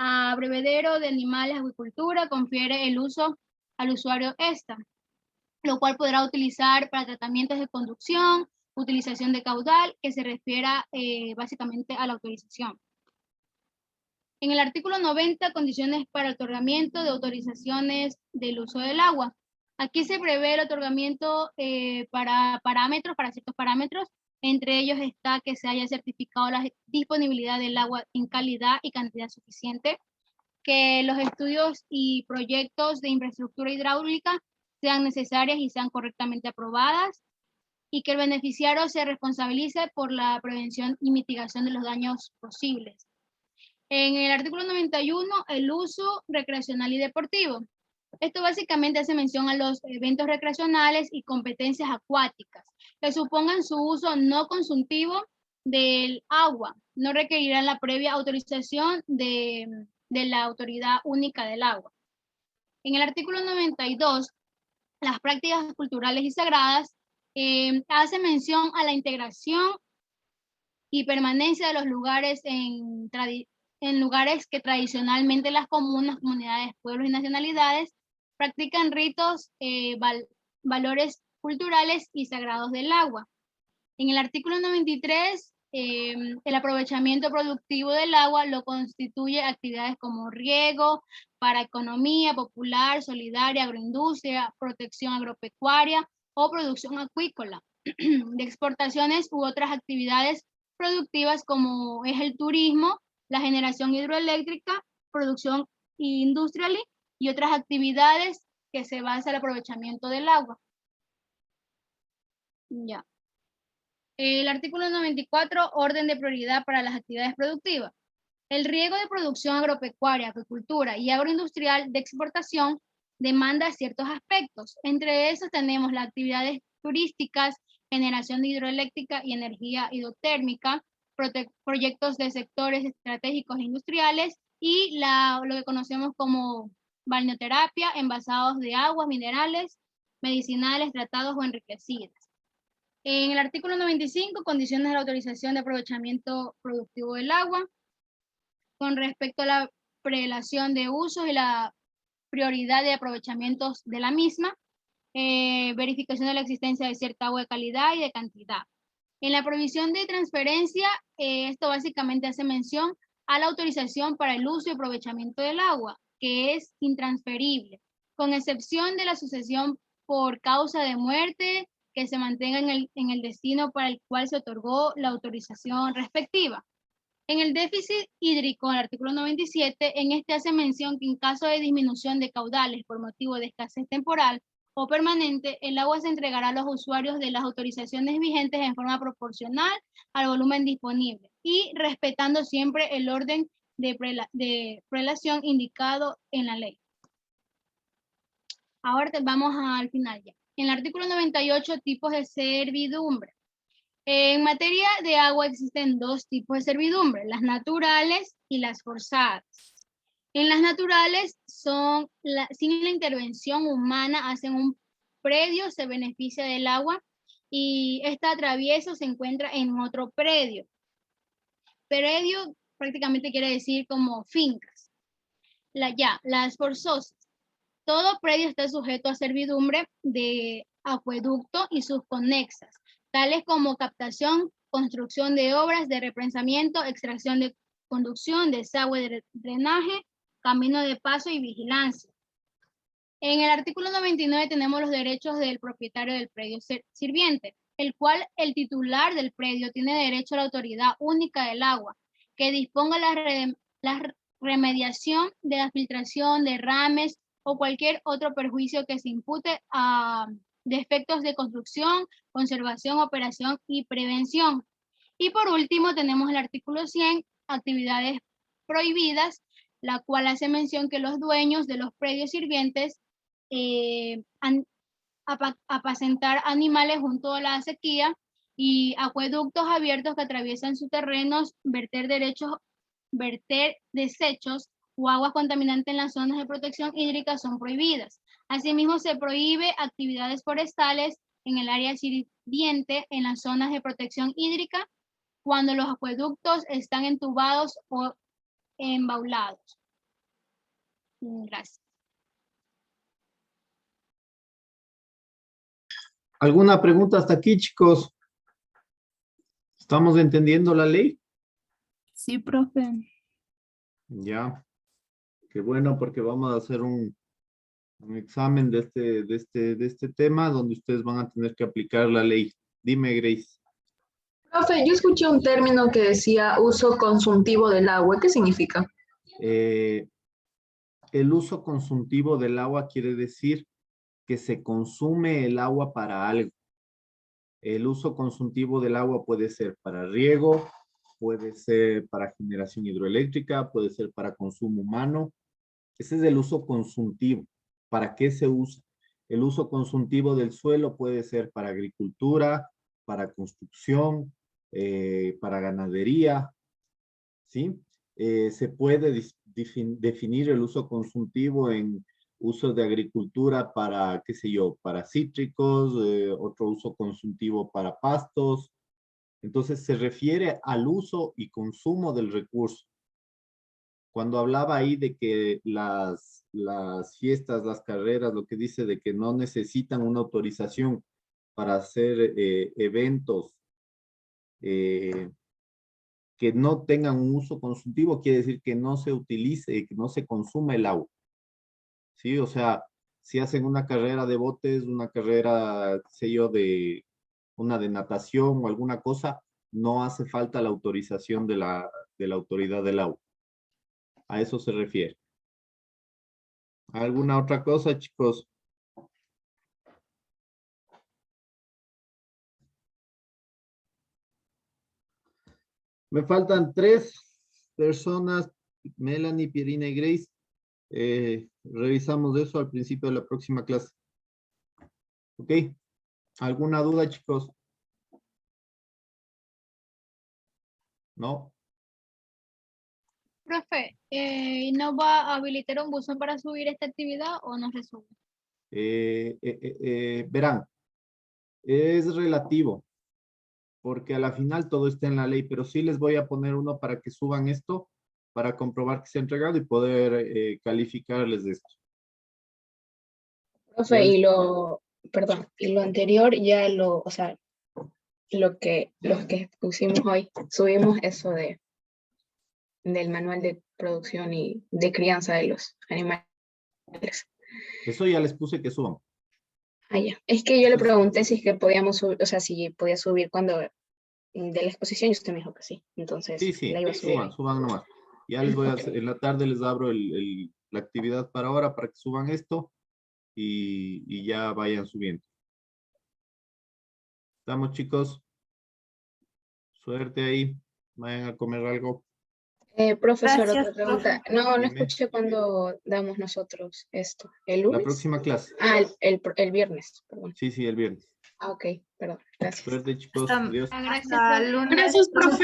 abrevedero de animales, acuicultura, confiere el uso al usuario esta, lo cual podrá utilizar para tratamientos de conducción, utilización de caudal, que se refiera básicamente a la autorización. En el artículo 90, condiciones para el otorgamiento de autorizaciones del uso del agua. Aquí se prevé el otorgamiento para ciertos parámetros. Entre ellos está que se haya certificado la disponibilidad del agua en calidad y cantidad suficiente, que los estudios y proyectos de infraestructura hidráulica sean necesarias y sean correctamente aprobadas, y que el beneficiario se responsabilice por la prevención y mitigación de los daños posibles. En el artículo 91, el uso recreacional y deportivo. Esto básicamente hace mención a los eventos recreacionales y competencias acuáticas que supongan su uso no consultivo del agua. No requerirán la previa autorización de la Autoridad Única del Agua. En el artículo 92, las prácticas culturales y sagradas, hace mención a la integración y permanencia de los lugares en lugares que tradicionalmente las comunidades, pueblos y nacionalidades practican ritos, valores culturales y sagrados del agua. En el artículo 93, el aprovechamiento productivo del agua lo constituye actividades como riego, para economía popular, solidaria, agroindustria, protección agropecuaria o producción acuícola, de exportaciones u otras actividades productivas como es el turismo, la generación hidroeléctrica, producción industrial y otras actividades que se basan en el aprovechamiento del agua. Ya. El artículo 94, orden de prioridad para las actividades productivas. El riego de producción agropecuaria, acuicultura y agroindustrial de exportación demanda ciertos aspectos. Entre esos tenemos las actividades turísticas, generación de hidroeléctrica y energía hidrotérmica, proyectos de sectores estratégicos e industriales y lo que conocemos como balneoterapia, envasados de aguas, minerales, medicinales, tratados o enriquecidas. En el artículo 95, condiciones de la autorización de aprovechamiento productivo del agua. Con respecto a la prelación de usos y la prioridad de aprovechamientos de la misma, verificación de la existencia de cierta agua de calidad y de cantidad. En la provisión de transferencia, esto básicamente hace mención a la autorización para el uso y aprovechamiento del agua, que es intransferible, con excepción de la sucesión por causa de muerte que se mantenga en el destino para el cual se otorgó la autorización respectiva. En el déficit hídrico, en el artículo 97, en este hace mención que en caso de disminución de caudales por motivo de escasez temporal o permanente, el agua se entregará a los usuarios de las autorizaciones vigentes en forma proporcional al volumen disponible y respetando siempre el orden de prelación indicado en la ley. Ahora vamos al final ya. En el artículo 98, tipos de servidumbre. En materia de agua existen dos tipos de servidumbre, las naturales y las forzadas. En las naturales sin la intervención humana hacen un predio, se beneficia del agua y este atravieso se encuentra en otro predio. Predio prácticamente quiere decir como fincas. Las forzosas. Todo predio está sujeto a servidumbre de acueducto y sus conexas, tales como captación, construcción de obras de reprensamiento, extracción de conducción, desagüe de drenaje, camino de paso y vigilancia. En el artículo 99 tenemos los derechos del propietario del predio sirviente, el cual el titular del predio tiene derecho a la Autoridad Única del Agua, que disponga la remediación de la filtración, derrames o cualquier otro perjuicio que se impute a defectos de construcción, conservación, operación y prevención. Y por último tenemos el artículo 100, actividades prohibidas, la cual hace mención que los dueños de los predios sirvientes apacentar animales junto a la sequía y acueductos abiertos que atraviesan sus terrenos, verter desechos o aguas contaminantes en las zonas de protección hídrica son prohibidas. Asimismo, se prohíbe actividades forestales en el área sirviente en las zonas de protección hídrica cuando los acueductos están entubados o embaulados. Gracias. ¿Alguna pregunta hasta aquí, chicos? ¿Estamos entendiendo la ley? Sí, profe. Ya. Qué bueno, porque vamos a hacer un examen de este tema donde ustedes van a tener que aplicar la ley. Dime, Grace. Profe, yo escuché un término que decía uso consultivo del agua. ¿Qué significa? El uso consultivo del agua quiere decir que se consume el agua para algo. El uso consultivo del agua puede ser para riego, puede ser para generación hidroeléctrica, puede ser para consumo humano. Ese es el uso consultivo. ¿Para qué se usa? El uso consultivo del suelo puede ser para agricultura, para construcción, para ganadería, ¿sí? Se puede definir el uso consultivo en uso de agricultura para, qué sé yo, para cítricos, otro uso consultivo para pastos. Entonces se refiere al uso y consumo del recurso. Cuando hablaba ahí de que las fiestas, las carreras, lo que dice de que no necesitan una autorización para hacer eventos que no tengan un uso consultivo, quiere decir que no se utilice, que no se consume el agua. ¿Sí? O sea, si hacen una carrera de botes, una carrera, qué sé yo, una de natación o alguna cosa, no hace falta la autorización de la autoridad del agua. A eso se refiere. ¿Alguna otra cosa, chicos? Me faltan 3 personas, Melanie, Pierina y Grace. Revisamos eso al principio de la próxima clase. ¿Ok? ¿Alguna duda, chicos? ¿No? Profe, ¿no va a habilitar un buzón para subir esta actividad o no se sube? Verán, es relativo, porque a la final todo está en la ley, pero sí les voy a poner uno para que suban esto, para comprobar que se ha entregado y poder calificarles de esto. Profe, perdón, y lo anterior ya o sea, los que pusimos hoy, subimos eso del manual de producción y de crianza de los animales. Eso ya les puse que suban. Ah, ya. Es que yo le pregunté si es que podíamos subir, o sea, si podía subir cuando de la exposición y usted me dijo que sí. Entonces, Sí, la iba a subir. suban nomás. Ya les voy a hacer, en la tarde les abro la actividad para ahora, para que suban esto y ya vayan subiendo. ¿Estamos, chicos? Suerte ahí. Vayan a comer algo. Profesor, Gracias, otra pregunta. No Dime. escuché cuando damos nosotros esto. ¿El La lunes? próxima clase. Ah, el viernes, perdón. Sí, el viernes. Ah, ok, perdón. Gracias. Suerte, chicos. Hasta- Adiós. Gracias, hasta profe. lunes. Gracias, profe.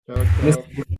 Chao, chao.